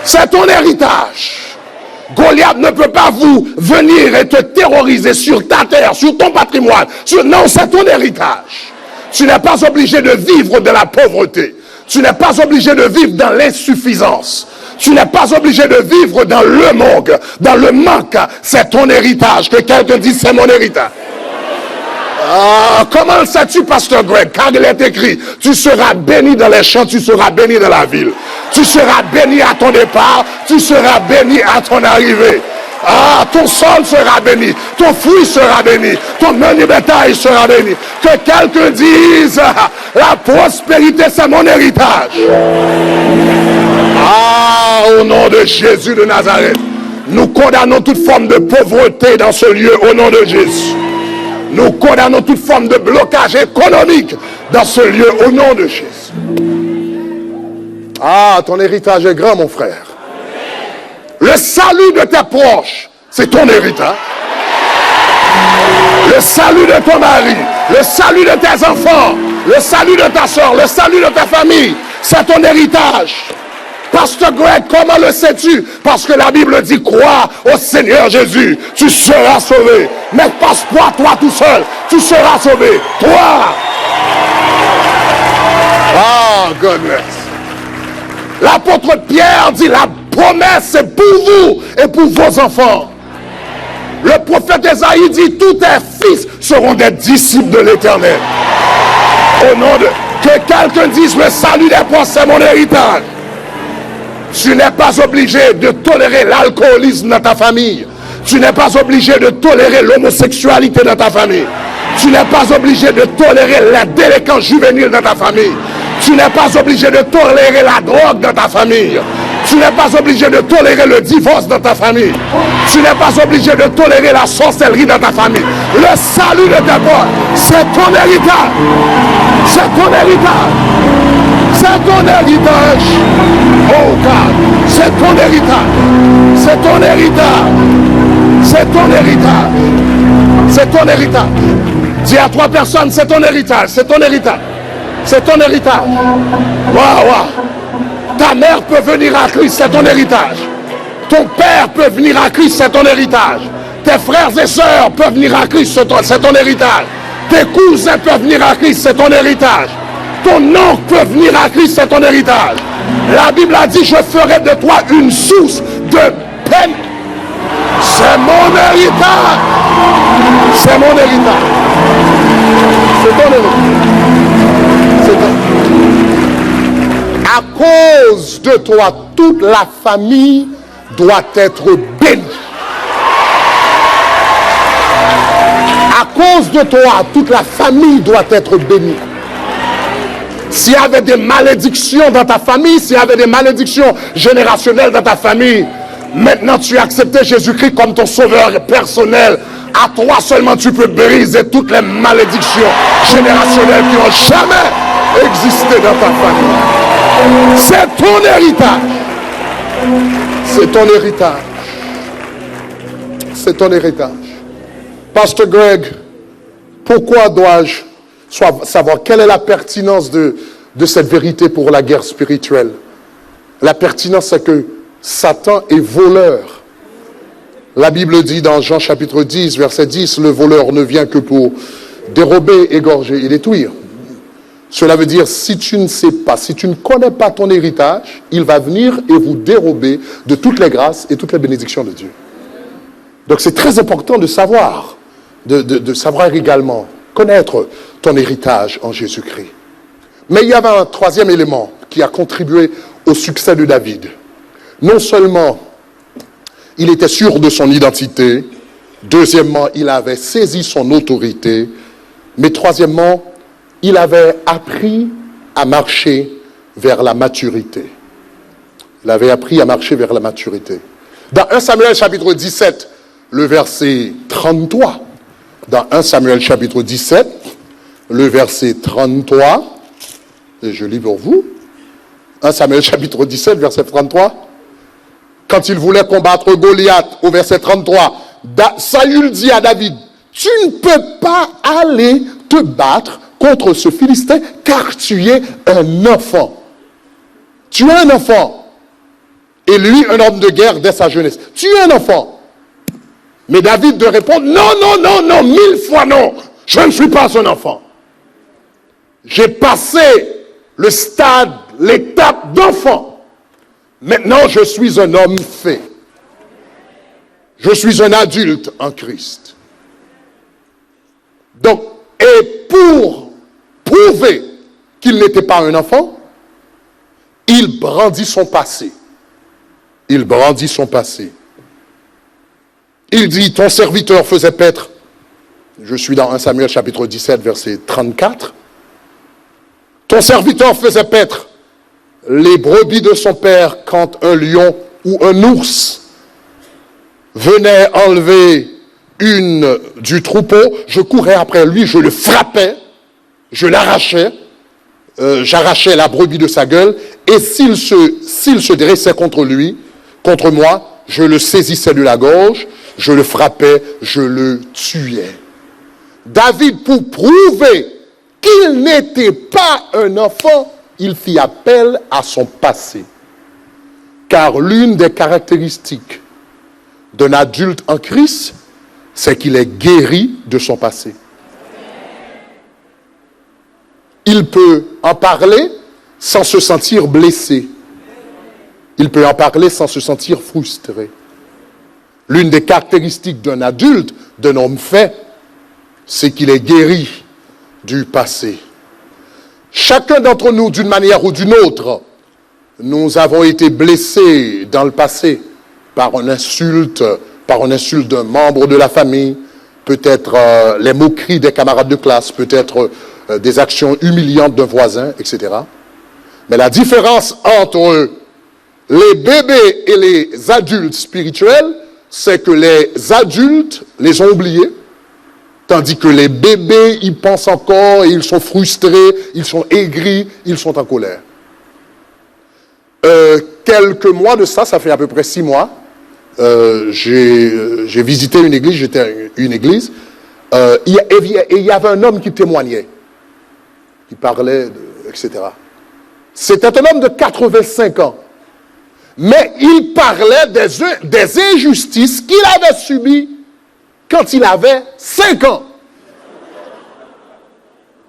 C'est ton héritage. Goliath ne peut pas venir et te terroriser sur ta terre, sur ton patrimoine. Non, c'est ton héritage. Tu n'es pas obligé de vivre de la pauvreté. Tu n'es pas obligé de vivre dans l'insuffisance. Tu n'es pas obligé de vivre dans le manque. C'est ton héritage. Que quelqu'un dise, c'est mon héritage. Ah, comment le sais-tu, pasteur Greg? Car il est écrit, tu seras béni dans les champs, tu seras béni dans la ville. Tu seras béni à ton départ, tu seras béni à ton arrivée. Ah, ton sol sera béni, ton fruit sera béni, ton menu bétail sera béni. Que quelqu'un dise, la prospérité c'est mon héritage. Ah, au nom de Jésus de Nazareth, nous condamnons toute forme de pauvreté dans ce lieu, au nom de Jésus. Nous condamnons toute forme de blocage économique dans ce lieu, au nom de Jésus. Ah, ton héritage est grand, mon frère. Le salut de tes proches, c'est ton héritage. Le salut de ton mari, le salut de tes enfants, le salut de ta soeur, le salut de ta famille, c'est ton héritage. Pasteur Greg, comment le sais-tu? Parce que la Bible dit, crois au Seigneur Jésus, tu seras sauvé. Mais passe pas toi tout seul, tu seras sauvé. Toi. Ah, goodness. L'apôtre Pierre dit, la promesse est pour vous et pour vos enfants. Le prophète Ésaïe dit, tous tes fils seront des disciples de l'Éternel. Au nom de... Que quelqu'un dise le salut des pauvres, c'est mon héritage. Tu n'es pas obligé de tolérer l'alcoolisme dans ta famille. Tu n'es pas obligé de tolérer l'homosexualité dans ta famille. Tu n'es pas obligé de tolérer la délinquance juvénile dans ta famille. Tu n'es pas obligé de tolérer la drogue dans ta famille. Tu n'es pas obligé de tolérer le divorce dans ta famille. Tu n'es pas obligé de tolérer la sorcellerie dans ta famille. Le salut de tes pauvres, c'est ton héritage. C'est ton héritage. C'est ton héritage. Oh God, c'est ton héritage. C'est ton héritage. C'est ton héritage. C'est ton héritage. Dis à 3 personnes, c'est ton héritage. C'est ton héritage. C'est ton héritage. Waouh, waouh. Ta mère peut venir à Christ, c'est ton héritage. Ton père peut venir à Christ, c'est ton héritage. Tes frères et sœurs peuvent venir à Christ, c'est ton héritage. Tes cousins peuvent venir à Christ, c'est ton héritage. Ton oncle peut venir à Christ, c'est ton héritage. La Bible a dit, je ferai de toi une source de peine. C'est mon héritage. C'est mon héritage. C'est ton héritage. C'est ton... À cause de toi, toute la famille doit être bénie. À cause de toi, toute la famille doit être bénie. S'il y avait des malédictions dans ta famille, s'il y avait des malédictions générationnelles dans ta famille, maintenant tu as accepté Jésus-Christ comme ton sauveur personnel. À toi seulement tu peux briser toutes les malédictions générationnelles qui n'ont jamais existé dans ta famille. C'est ton héritage. C'est ton héritage. C'est ton héritage. Pasteur Greg, pourquoi dois-je savoir quelle est la pertinence de cette vérité pour la guerre spirituelle? La pertinence, c'est que Satan est voleur. La Bible dit dans Jean chapitre 10, verset 10, le voleur ne vient que pour dérober, égorger et détruire. Cela veut dire, si tu ne sais pas, si tu ne connais pas ton héritage, il va venir et vous dérober de toutes les grâces et toutes les bénédictions de Dieu. Donc c'est très important de savoir, de savoir également, connaître ton héritage en Jésus-Christ. Mais il y avait un troisième élément qui a contribué au succès de David. Non seulement il était sûr de son identité, deuxièmement, il avait saisi son autorité, mais troisièmement, il avait appris à marcher vers la maturité. Il avait appris à marcher vers la maturité. Dans 1 Samuel chapitre 17, le verset 33, dans 1 Samuel chapitre 17, le verset 33, et je lis pour vous, 1 Samuel chapitre 17, verset 33, quand il voulait combattre Goliath, au verset 33, Saül dit à David, tu ne peux pas aller te battre contre ce Philistin, car tu es un enfant. Tu es un enfant. Et lui, un homme de guerre dès sa jeunesse. Tu es un enfant. Mais David de répondre, non, non, non, non, 1000 fois non. Je ne suis pas un enfant. J'ai passé le stade, l'étape d'enfant. Maintenant, je suis un homme fait. Je suis un adulte en Christ. Donc, et pour prouver qu'il n'était pas un enfant, il brandit son passé. Il brandit son passé. Il dit, ton serviteur faisait paître, je suis dans 1 Samuel chapitre 17, verset 34, ton serviteur faisait paître les brebis de son père quand un lion ou un ours venait enlever une du troupeau, je courais après lui, je le frappais, je l'arrachais, j'arrachais la brebis de sa gueule, et s'il se dressait contre lui, contre moi, je le saisissais de la gorge, je le frappais, je le tuais. David, pour prouver qu'il n'était pas un enfant, il fit appel à son passé. Car l'une des caractéristiques d'un adulte en Christ, c'est qu'il est guéri de son passé. Il peut en parler sans se sentir blessé. Il peut en parler sans se sentir frustré. L'une des caractéristiques d'un adulte, d'un homme fait, c'est qu'il est guéri du passé. Chacun d'entre nous, d'une manière ou d'une autre, nous avons été blessés dans le passé par une insulte d'un membre de la famille, peut-être les moqueries des camarades de classe, peut-être des actions humiliantes d'un voisin, etc. Mais la différence entre les bébés et les adultes spirituels, c'est que les adultes les ont oubliés, tandis que les bébés, ils pensent encore, et ils sont frustrés, ils sont aigris, ils sont en colère. Quelques mois de ça fait à peu près 6 mois, j'ai visité une église, j'étais à une église, et il y avait un homme qui témoignait, qui parlait, etc. C'était un homme de 85 ans. Mais il parlait des injustices qu'il avait subies quand il avait 5 ans.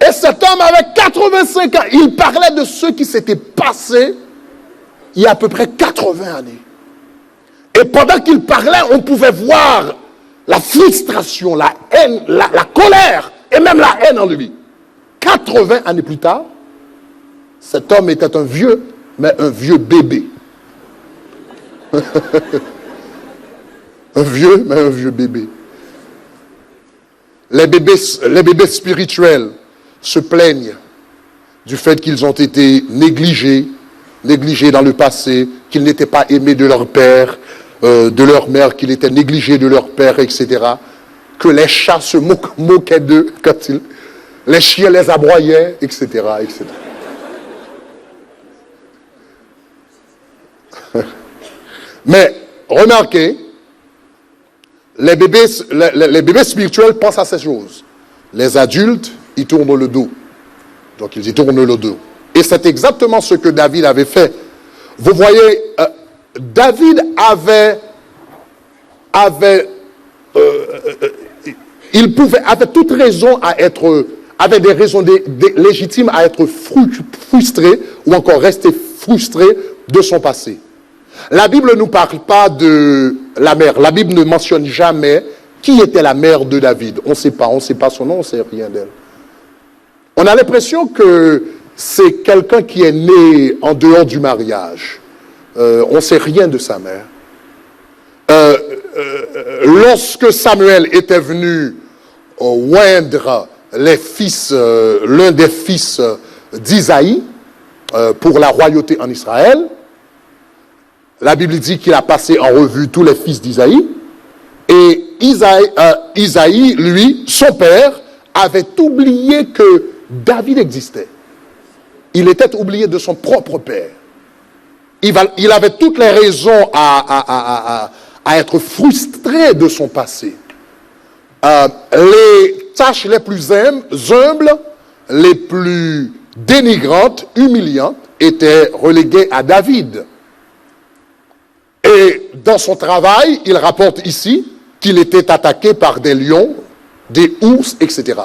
Et cet homme avait 85 ans. Il parlait de ce qui s'était passé il y a à peu près 80 années. Et pendant qu'il parlait, on pouvait voir la frustration, la haine, la colère et même la haine en lui. 80 années plus tard, cet homme était un vieux, mais un vieux bébé. Un vieux, mais un vieux bébé. Les bébés spirituels se plaignent du fait qu'ils ont été négligés dans le passé, qu'ils n'étaient pas aimés de leur père, de leur mère, qu'ils étaient négligés de leur père, etc. Que les chats se moquaient d'eux quand les chiens les aboyaient, etc., etc. Mais remarquez, les bébés spirituels pensent à ces choses. Les adultes, ils tournent le dos. Donc ils y tournent le dos. Et c'est exactement ce que David avait fait. Vous voyez, David avait toute raison à être, avait des raisons légitimes à être frustré ou encore rester frustré de son passé. La Bible ne nous parle pas de la mère. La Bible ne mentionne jamais qui était la mère de David. On ne sait pas son nom, on ne sait rien d'elle. On a l'impression que c'est quelqu'un qui est né en dehors du mariage. On ne sait rien de sa mère. Lorsque Samuel était venu oindre l'un des fils d'Isaïe pour la royauté en Israël, la Bible dit qu'il a passé en revue tous les fils d'Isaïe. Et Isaïe, lui, son père, avait oublié que David existait. Il était oublié de son propre père. Il avait toutes les raisons à être frustré de son passé. Les tâches les plus humbles, les plus dénigrantes, humiliantes, étaient reléguées à David. Et dans son travail, il rapporte ici qu'il était attaqué par des lions, des ours, etc.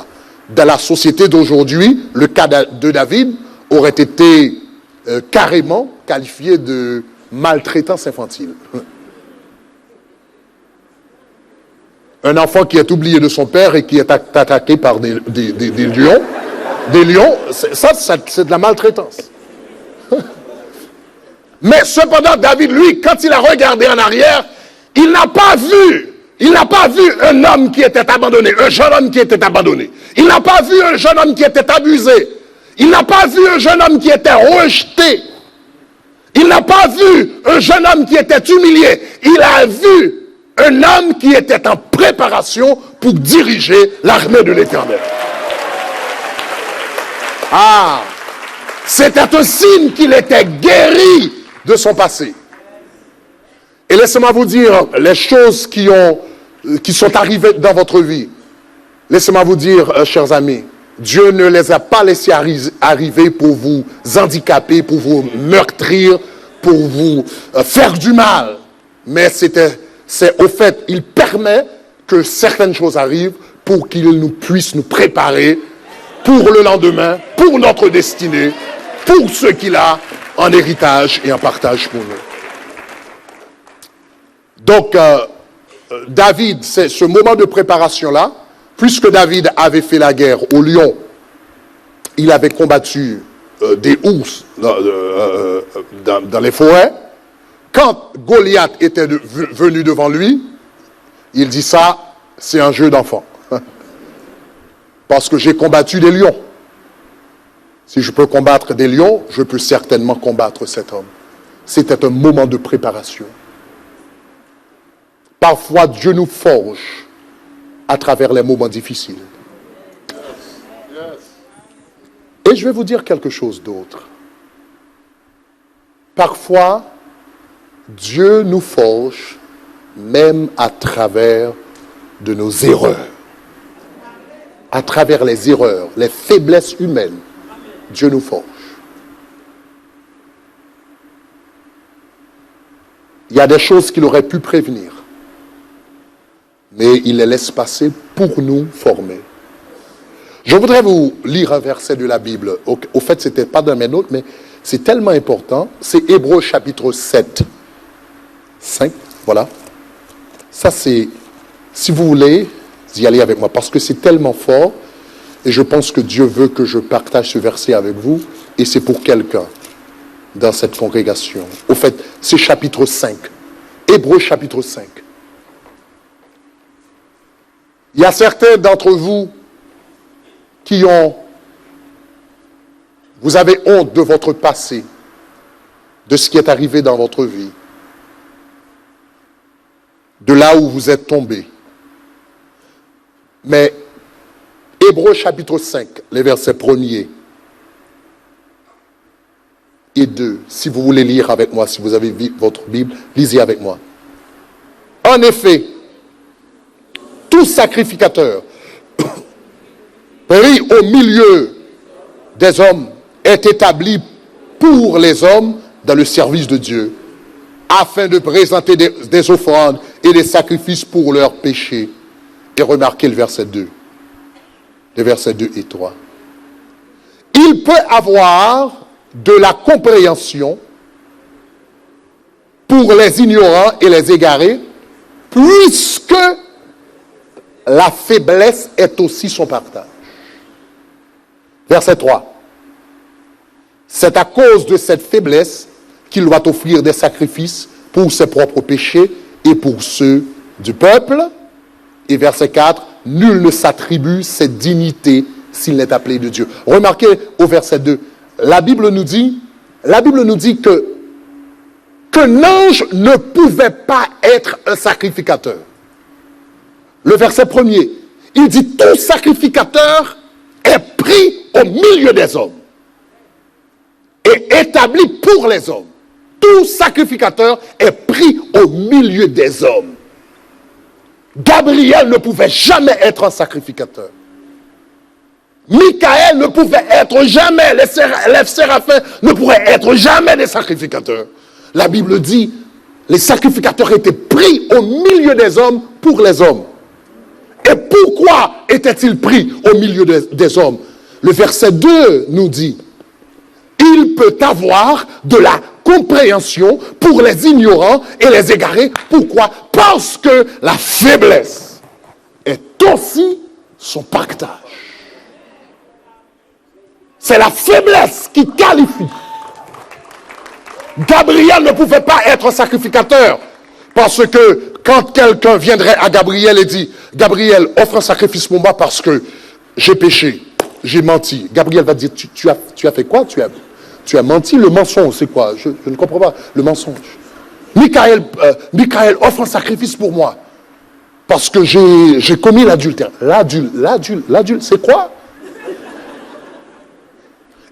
Dans la société d'aujourd'hui, le cas de David aurait été carrément qualifié de maltraitance infantile. Un enfant qui est oublié de son père et qui est attaqué par des lions, c'est de la maltraitance. Mais cependant, David, lui, quand il a regardé en arrière, il n'a pas vu un homme qui était abandonné, un jeune homme qui était abandonné. Il n'a pas vu un jeune homme qui était abusé. Il n'a pas vu un jeune homme qui était rejeté. Il n'a pas vu un jeune homme qui était humilié. Il a vu un homme qui était en préparation pour diriger l'armée de l'Éternel. Ah, c'était un signe qu'il était guéri de son passé. Et laissez-moi vous dire les choses qui sont arrivées dans votre vie. Laissez-moi vous dire, chers amis, Dieu ne les a pas laissés arriver pour vous handicaper, pour vous meurtrir, pour vous faire du mal. Mais c'est au fait, il permet que certaines choses arrivent pour qu'il puisse nous préparer pour le lendemain, pour notre destinée, pour ce qu'il a en héritage et en partage pour nous. Donc, David, c'est ce moment de préparation-là, puisque David avait fait la guerre au lion, il avait combattu des ours dans les forêts. Quand Goliath était venu devant lui, il dit ça, c'est un jeu d'enfant. Parce que j'ai combattu des lions. Si je peux combattre des lions, je peux certainement combattre cet homme. C'était un moment de préparation. Parfois, Dieu nous forge à travers les moments difficiles. Et je vais vous dire quelque chose d'autre. Parfois, Dieu nous forge même à travers de nos erreurs. À travers les erreurs, les faiblesses humaines, Dieu nous forge. Il y a des choses qu'il aurait pu prévenir, mais il les laisse passer pour nous former. Je voudrais vous lire un verset de la Bible. Au fait, ce n'était pas dans mes notes, mais c'est tellement important. C'est Hébreux chapitre 7. 5, voilà. Ça, c'est, si vous voulez, y aller avec moi, parce que c'est tellement fort, et je pense que Dieu veut que je partage ce verset avec vous, et c'est pour quelqu'un dans cette congrégation. Au fait, c'est chapitre 5. Hébreux chapitre 5. Il y a certains d'entre vous qui vous avez honte de votre passé, de ce qui est arrivé dans votre vie, de là où vous êtes tombé. Mais Hébreux chapitre 5, les versets 1er et 2, si vous voulez lire avec moi, si vous avez votre Bible, lisez avec moi. En effet, tout sacrificateur pris au milieu des hommes est établi pour les hommes dans le service de Dieu, afin de présenter des offrandes et des sacrifices pour leurs péchés. Et remarquez le verset 2. Les versets 2 et 3. Il peut avoir de la compréhension pour les ignorants et les égarés, puisque la faiblesse est aussi son partage. Verset 3. C'est à cause de cette faiblesse qu'il doit offrir des sacrifices pour ses propres péchés et pour ceux du peuple. Et verset 4, nul ne s'attribue cette dignité s'il n'est appelé de Dieu. Remarquez au verset 2, la Bible nous dit qu'un ange ne pouvait pas être un sacrificateur. Le verset 1er, il dit tout sacrificateur est pris au milieu des hommes et établi pour les hommes. Tout sacrificateur est pris au milieu des hommes. Gabriel ne pouvait jamais être un sacrificateur. Michael ne pouvait être jamais, les séraphins ne pourraient être jamais des sacrificateurs. La Bible dit, les sacrificateurs étaient pris au milieu des hommes pour les hommes. Et pourquoi étaient-ils pris au milieu des hommes? Le verset 2 nous dit, il peut avoir de la compréhension pour les ignorants et les égarés. Pourquoi? Parce que la faiblesse est aussi son partage. C'est la faiblesse qui qualifie. Gabriel ne pouvait pas être sacrificateur parce que quand quelqu'un viendrait à Gabriel et dit, Gabriel, offre un sacrifice pour moi parce que j'ai péché, j'ai menti. Gabriel va dire, tu as fait quoi? Tu as menti. Le mensonge, c'est quoi? Je ne comprends pas. Le mensonge. Michael, offre un sacrifice pour moi. Parce que j'ai commis l'adultère. L'adultère, c'est quoi?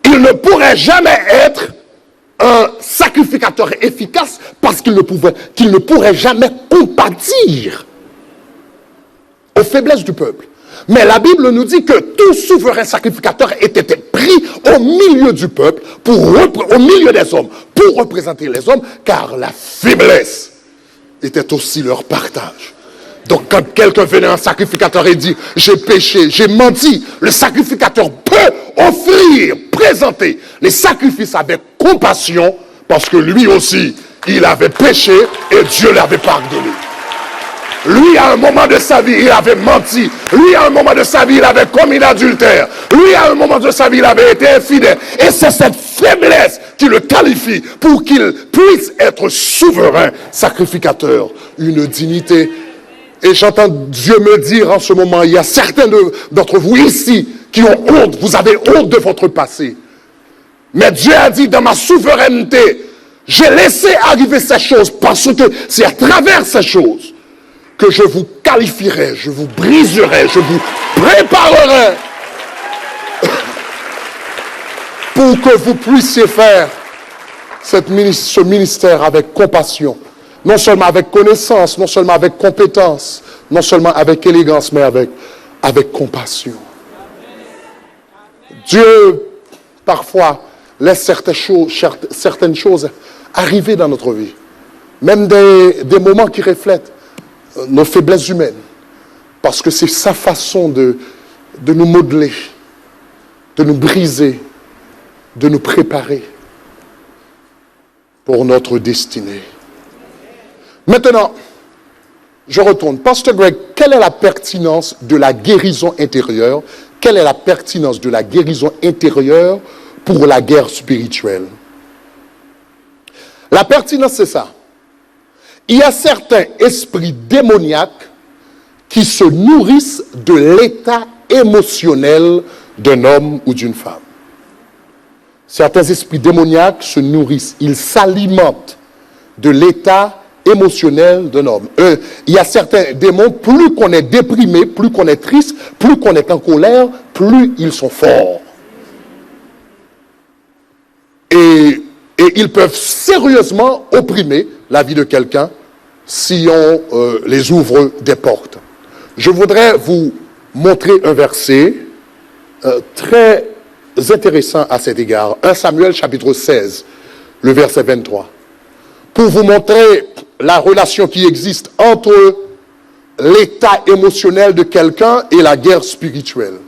Il ne pourrait jamais être un sacrificateur efficace parce qu'il ne pourrait jamais compatir aux faiblesses du peuple. Mais la Bible nous dit que tout souverain sacrificateur était pris au milieu du peuple, au milieu des hommes, pour représenter les hommes, car la faiblesse était aussi leur partage. Donc quand quelqu'un venait, un sacrificateur, et dit, j'ai péché, j'ai menti, le sacrificateur peut offrir, présenter les sacrifices avec compassion, parce que lui aussi, il avait péché et Dieu l'avait pardonné. Lui, à un moment de sa vie, il avait menti. Lui, à un moment de sa vie, il avait commis l'adultère. Lui, à un moment de sa vie, il avait été infidèle. Et c'est cette faiblesse qui le qualifie pour qu'il puisse être souverain, sacrificateur, une dignité. Et j'entends Dieu me dire en ce moment, il y a certains d'entre vous ici qui ont honte. Vous avez honte de votre passé. Mais Dieu a dit, dans ma souveraineté, j'ai laissé arriver ces choses parce que c'est à travers ces choses que je vous qualifierai, je vous briserai, je vous préparerai pour que vous puissiez faire ce ministère avec compassion. Non seulement avec connaissance, non seulement avec compétence, non seulement avec élégance, mais avec compassion. Dieu, parfois, laisse certaines choses arriver dans notre vie. Même des moments qui reflètent nos faiblesses humaines. Parce que c'est sa façon de nous modeler, de nous briser, de nous préparer pour notre destinée. Maintenant, je retourne. Pasteur Greg, quelle est la pertinence de la guérison intérieure? Quelle est la pertinence de la guérison intérieure pour la guerre spirituelle? La pertinence, c'est ça. Il y a certains esprits démoniaques qui se nourrissent de l'état émotionnel d'un homme ou d'une femme. Certains esprits démoniaques se nourrissent, ils s'alimentent de l'état émotionnel d'un homme. Il y a certains démons, plus qu'on est déprimé, plus qu'on est triste, plus qu'on est en colère, plus ils sont forts. Et ils peuvent sérieusement opprimer la vie de quelqu'un si on les ouvre des portes. Je voudrais vous montrer un verset très intéressant à cet égard. 1 Samuel chapitre 16, le verset 23. Pour vous montrer la relation qui existe entre l'état émotionnel de quelqu'un et la guerre spirituelle.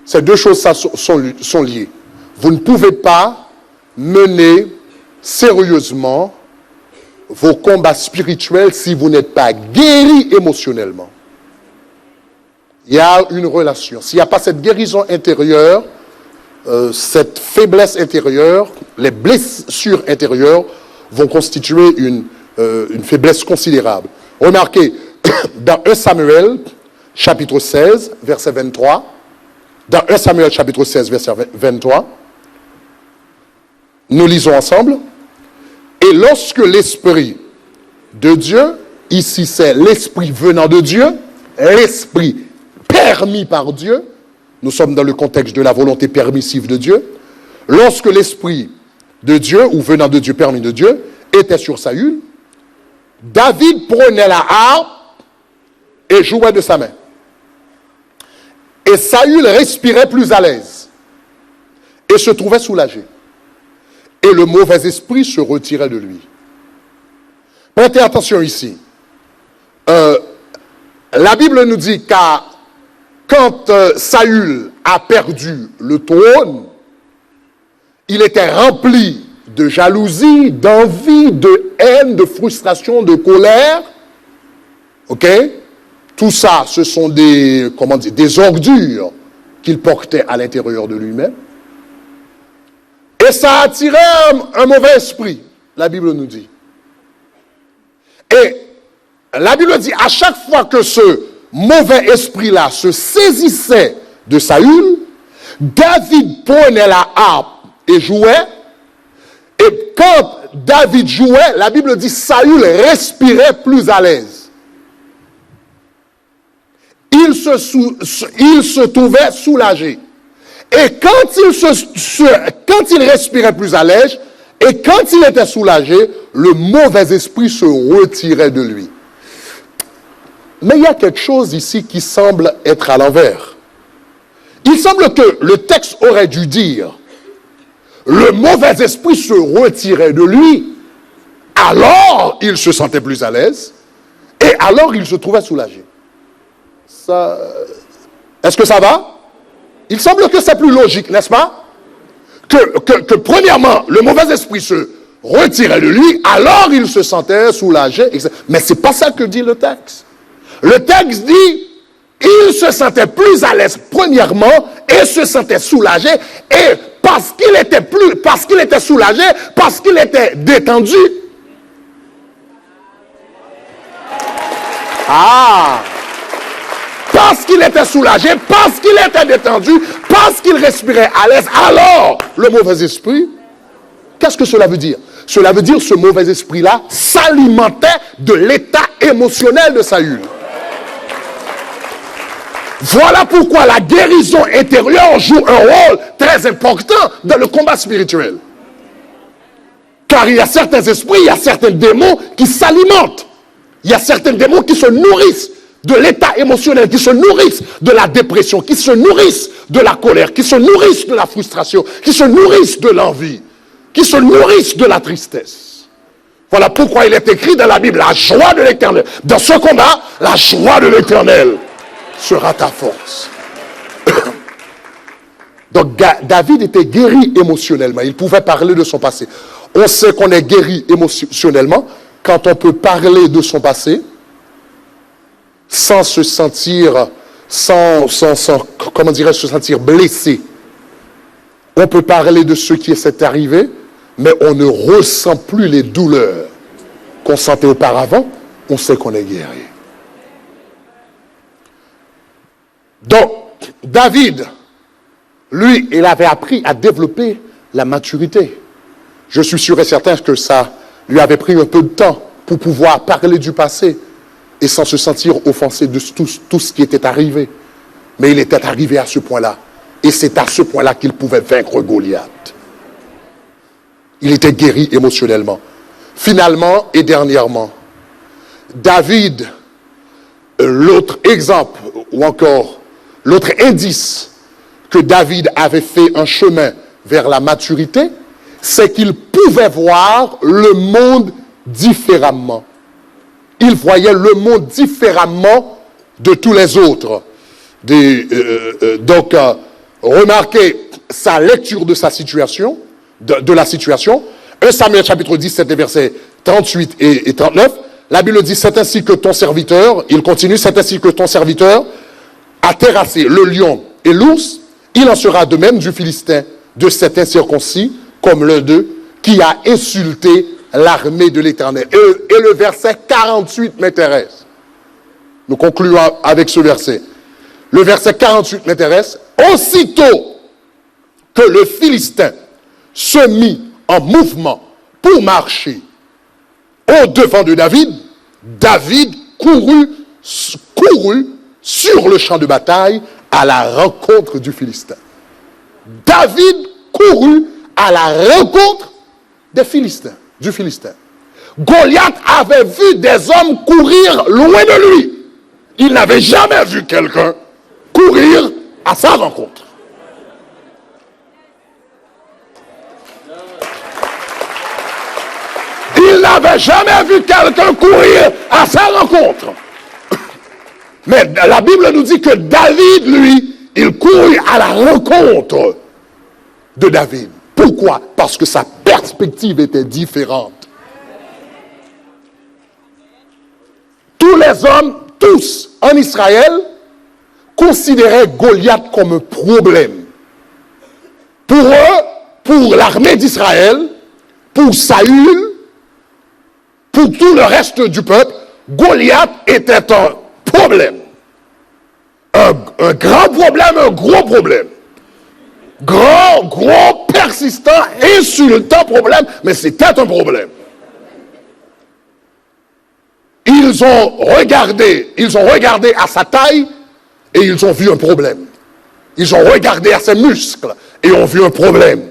Ces deux choses sont liées. Vous ne pouvez pas mener sérieusement vos combats spirituels si vous n'êtes pas guéri émotionnellement. Il y a une relation. S'il n'y a pas cette guérison intérieure, cette faiblesse intérieure, les blessures intérieures vont constituer une faiblesse considérable. Remarquez, dans 1 Samuel, chapitre 16, verset 23, dans 1 Samuel, chapitre 16, verset 23, nous lisons ensemble. Et lorsque l'Esprit de Dieu, ici c'est l'Esprit venant de Dieu, l'Esprit permis par Dieu, nous sommes dans le contexte de la volonté permissive de Dieu, lorsque l'Esprit de Dieu, ou venant de Dieu, permis de Dieu, était sur Saül, David prenait la harpe et jouait de sa main. Et Saül respirait plus à l'aise et se trouvait soulagé. Et le mauvais esprit se retirait de lui. Prêtez attention ici. La Bible nous dit que quand Saül a perdu le trône, il était rempli de jalousie, d'envie, de haine, de frustration, de colère. Ok? Tout ça, ce sont des ordures qu'il portait à l'intérieur de lui-même. Et ça a attiré un mauvais esprit, la Bible nous dit. Et la Bible dit, à chaque fois que ce mauvais esprit-là se saisissait de Saül, David prenait la harpe et jouait. Et quand David jouait, la Bible dit, Saül respirait plus à l'aise. Il se trouvait soulagé. Et quand il respirait plus à l'aise, et quand il était soulagé, le mauvais esprit se retirait de lui. Mais il y a quelque chose ici qui semble être à l'envers. Il semble que le texte aurait dû dire, le mauvais esprit se retirait de lui, alors il se sentait plus à l'aise, et alors il se trouvait soulagé. Est-ce que ça va? Il semble que c'est plus logique, n'est-ce pas? Que premièrement, le mauvais esprit se retirait de lui, alors il se sentait soulagé. Mais ce n'est pas ça que dit le texte. Le texte dit, il se sentait plus à l'aise premièrement et se sentait soulagé. Et parce qu'il était soulagé, parce qu'il était détendu. Parce qu'il était soulagé, parce qu'il était détendu, parce qu'il respirait à l'aise, alors le mauvais esprit, qu'est-ce que cela veut dire? Cela veut dire que ce mauvais esprit-là s'alimentait de l'état émotionnel de Saül. Voilà pourquoi la guérison intérieure joue un rôle très important dans le combat spirituel. Car il y a certains esprits, il y a certains démons qui s'alimentent. Il y a certains démons qui se nourrissent de l'état émotionnel, qui se nourrissent de la dépression, qui se nourrissent de la colère, qui se nourrissent de la frustration, qui se nourrissent de l'envie, qui se nourrissent de la tristesse. Voilà pourquoi il est écrit dans la Bible, la joie de l'Éternel. Dans ce combat, la joie de l'Éternel sera ta force. Donc David était guéri émotionnellement. Il pouvait parler de son passé. On sait qu'on est guéri émotionnellement quand on peut parler de son passé sans se sentir, comment dirais-je, se sentir blessé. On peut parler de ce qui s'est arrivé, mais on ne ressent plus les douleurs qu'on sentait auparavant. On sait qu'on est guéri. Donc, David, lui, il avait appris à développer la maturité. Je suis sûr et certain que ça lui avait pris un peu de temps pour pouvoir parler du passé et sans se sentir offensé de tout ce qui était arrivé. Mais il était arrivé à ce point-là. Et c'est à ce point-là qu'il pouvait vaincre Goliath. Il était guéri émotionnellement. Finalement et dernièrement, David, l'autre exemple, ou encore l'autre indice que David avait fait un chemin vers la maturité, c'est qu'il pouvait voir le monde différemment. Il voyait le monde différemment de tous les autres. Donc, remarquez sa lecture de sa situation, de la situation. 1 Samuel chapitre 17, versets 38 et 39. La Bible dit, c'est ainsi que ton serviteur, il continue, c'est ainsi que ton serviteur a terrassé le lion et l'ours. Il en sera de même du Philistin, de cet incirconcis, comme l'un d'eux, qui a insulté l'armée de l'Éternel. Et le verset 48 m'intéresse. Nous concluons avec ce verset. Le verset 48 m'intéresse. Aussitôt que le Philistin se mit en mouvement pour marcher au-devant de David, David courut sur le champ de bataille à la rencontre du Philistin. David courut à la rencontre du Philistin. Goliath avait vu des hommes courir loin de lui. Il n'avait jamais vu quelqu'un courir à sa rencontre. Il n'avait jamais vu quelqu'un courir à sa rencontre. Mais la Bible nous dit que David, lui, il courut à la rencontre de David. Pourquoi? Parce que sa perspective était différente. Tous les hommes, tous en Israël, considéraient Goliath comme un problème. Pour eux, pour l'armée d'Israël, pour Saül, pour tout le reste du peuple, Goliath était un problème. Un grand problème, un gros problème. Grand, gros, persistant, insultant problème, mais c'était un problème. Ils ont regardé à sa taille et ils ont vu un problème. Ils ont regardé à ses muscles et ont vu un problème.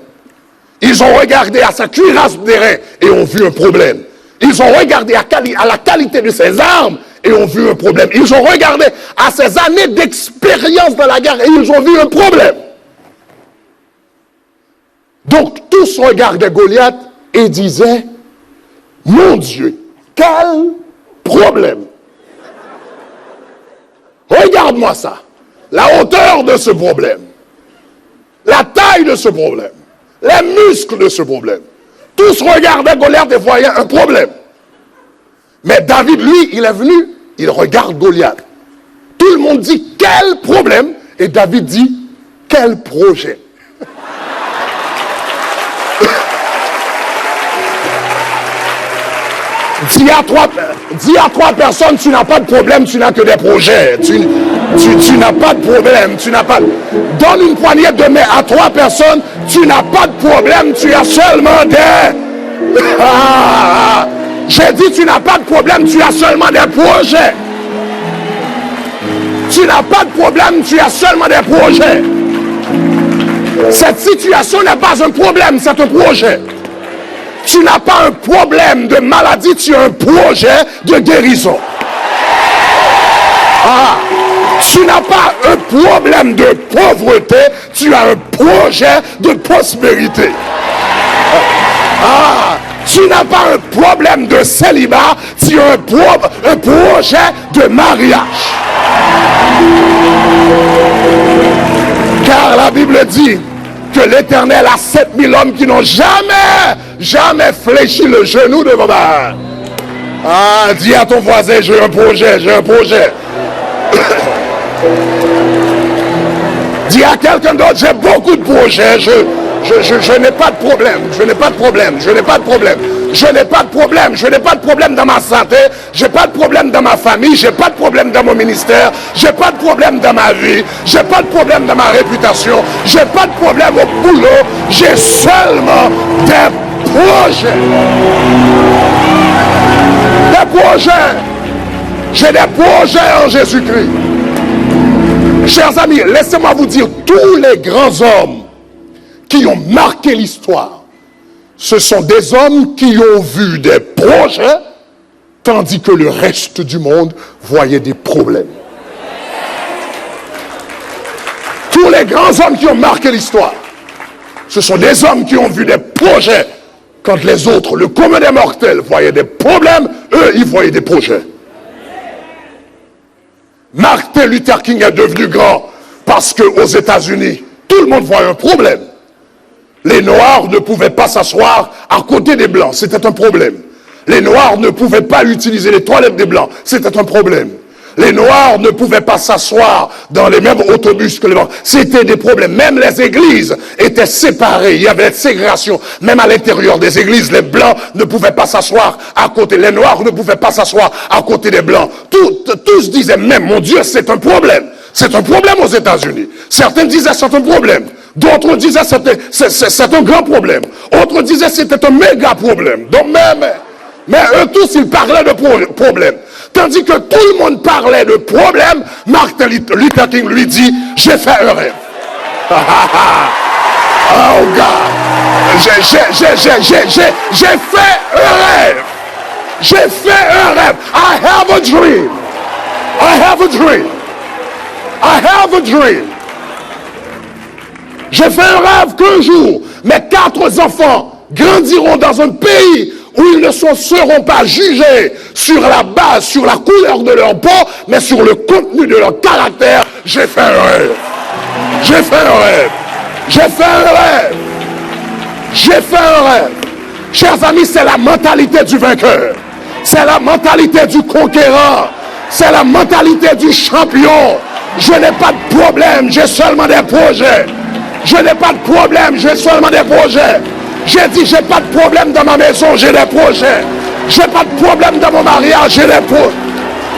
Ils ont regardé à sa cuirasse d'airain et ont vu un problème. Ils ont regardé à la qualité de ses armes et ont vu un problème. Ils ont regardé à ses années d'expérience dans la guerre et ils ont vu un problème. Donc tous regardaient Goliath et disaient, mon Dieu, quel problème. Regarde-moi ça. La hauteur de ce problème. La taille de ce problème. Les muscles de ce problème. Tous regardaient Goliath et voyaient un problème. Mais David, lui, il est venu il regarde Goliath. Tout le monde dit quel problème, et David dit quel projet. Dis à trois personnes, tu n'as pas de problème, tu n'as que des projets. Tu n'as pas de problème, tu n'as pas. Donne une poignée de main à 3 personnes, tu n'as pas de problème, tu as seulement des. J'ai dit, tu n'as pas de problème, tu as seulement des projets. Tu n'as pas de problème, tu as seulement des projets. Cette situation n'est pas un problème, c'est un projet. Tu n'as pas un problème de maladie, tu as un projet de guérison. Tu n'as pas un problème de pauvreté, tu as un projet de prospérité. Tu n'as pas un problème de célibat, tu as un projet de mariage. Car la Bible dit que l'Éternel a 7000 hommes qui n'ont jamais fléchi le genou de Baba. Dis à ton voisin, j'ai un projet. Dis à quelqu'un d'autre, j'ai beaucoup de projets, je n'ai pas de problème, je n'ai pas de problème dans ma santé, j'ai pas de problème dans ma famille, j'ai pas de problème dans mon ministère, j'ai pas de problème dans ma vie, j'ai pas de problème dans ma réputation, j'ai pas de problème au boulot, j'ai seulement des projets. Des projets. J'ai des projets en Jésus-Christ. Chers amis, laissez-moi vous dire, tous les grands hommes qui ont marqué l'histoire, ce sont des hommes qui ont vu des projets, tandis que le reste du monde voyait des problèmes. Tous les grands hommes qui ont marqué l'histoire, ce sont des hommes qui ont vu des projets, quand les autres, le commun des mortels, voyaient des problèmes, eux, ils voyaient des projets. Martin Luther King est devenu grand parce qu'aux États-Unis, tout le monde voyait un problème. Les Noirs ne pouvaient pas s'asseoir à côté des Blancs, c'était un problème. Les Noirs ne pouvaient pas utiliser les toilettes des Blancs, c'était un problème. Les Noirs ne pouvaient pas s'asseoir dans les mêmes autobus que les Blancs, c'était des problèmes. Même les églises étaient séparées, il y avait une ségrégation. Même à l'intérieur des églises, les Blancs ne pouvaient pas s'asseoir à côté, les Noirs ne pouvaient pas s'asseoir à côté des Blancs. Tous disaient même, mon Dieu, c'est un problème. C'est un problème aux États-Unis. Certains disaient c'est un problème. D'autres disaient c'est un grand problème. Autres disaient c'était un méga problème. Donc mais eux tous, ils parlaient de problème. Tandis que tout le monde parlait de problème, Martin Luther King lui dit, j'ai fait un rêve. Oh God, j'ai fait un rêve. J'ai fait un rêve. I have a dream. I have a dream. I have a dream. J'ai fait un rêve qu'un jour, mes 4 enfants grandiront dans un pays où ils ne seront pas jugés sur la base, sur la couleur de leur peau, mais sur le contenu de leur caractère. J'ai fait un rêve. J'ai fait un rêve. J'ai fait un rêve. J'ai fait un rêve. Chers amis, c'est la mentalité du vainqueur. C'est la mentalité du conquérant. C'est la mentalité du champion. Je n'ai pas de problème, j'ai seulement des projets. Je n'ai pas de problème, j'ai seulement des projets. J'ai dit, j'ai pas de problème dans ma maison, j'ai des projets. J'ai pas de problème dans mon mariage, j'ai des projets.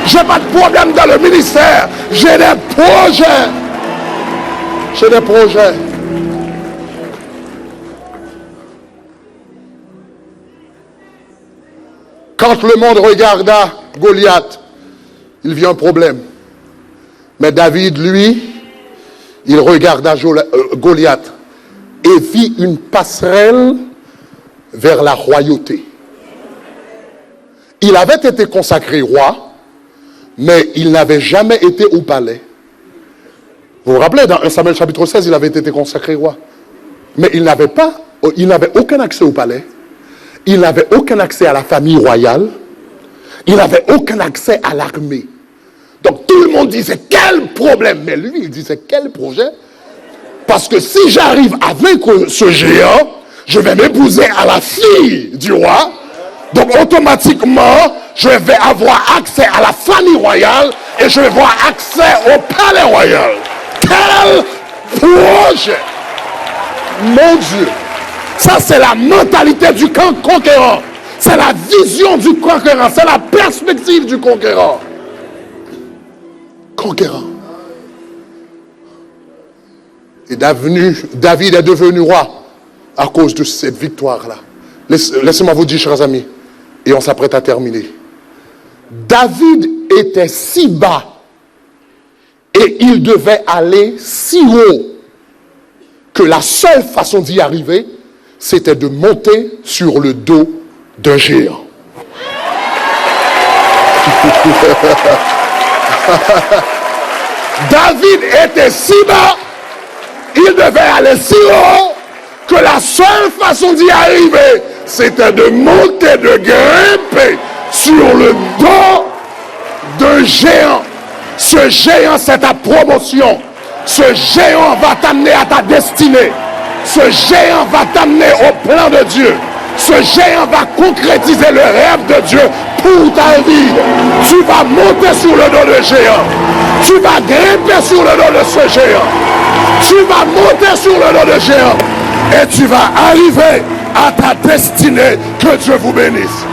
J'ai pas de problème dans le ministère, j'ai des projets. J'ai des projets. Quand le monde regarda Goliath, il vit un problème. Mais David, lui, il regarda Goliath et vit une passerelle vers la royauté. Il avait été consacré roi, mais il n'avait jamais été au palais. Vous vous rappelez, dans 1 Samuel chapitre 16, il avait été consacré roi. Mais il n'avait aucun accès au palais. Il n'avait aucun accès à la famille royale. Il n'avait aucun accès à l'armée. Donc tout le monde disait, quel problème. Mais lui, il disait, quel projet. Parce que si j'arrive à vaincre ce géant, je vais m'épouser à la fille du roi. Donc automatiquement, je vais avoir accès à la famille royale et je vais avoir accès au palais royal. Quel projet! Mon Dieu! Ça, c'est la mentalité du conquérant. C'est la vision du conquérant. C'est la perspective du conquérant. Conquérant. Et David est devenu roi à cause de cette victoire-là. Laissez-moi vous dire, chers amis, et on s'apprête à terminer. David était si bas et il devait aller si haut que la seule façon d'y arriver, c'était de monter sur le dos d'un géant. David était si bas, il devait aller si haut que la seule façon d'y arriver, c'était de monter, de grimper sur le dos d'un géant. Ce géant, c'est ta promotion. Ce géant va t'amener à ta destinée. Ce géant va t'amener au plan de Dieu. Ce géant va concrétiser le rêve de Dieu pour ta vie. Tu vas monter sur le dos de géant. Tu vas grimper sur le dos de ce géant. Tu vas monter sur le dos de géant. Et tu vas arriver à ta destinée. Que Dieu vous bénisse.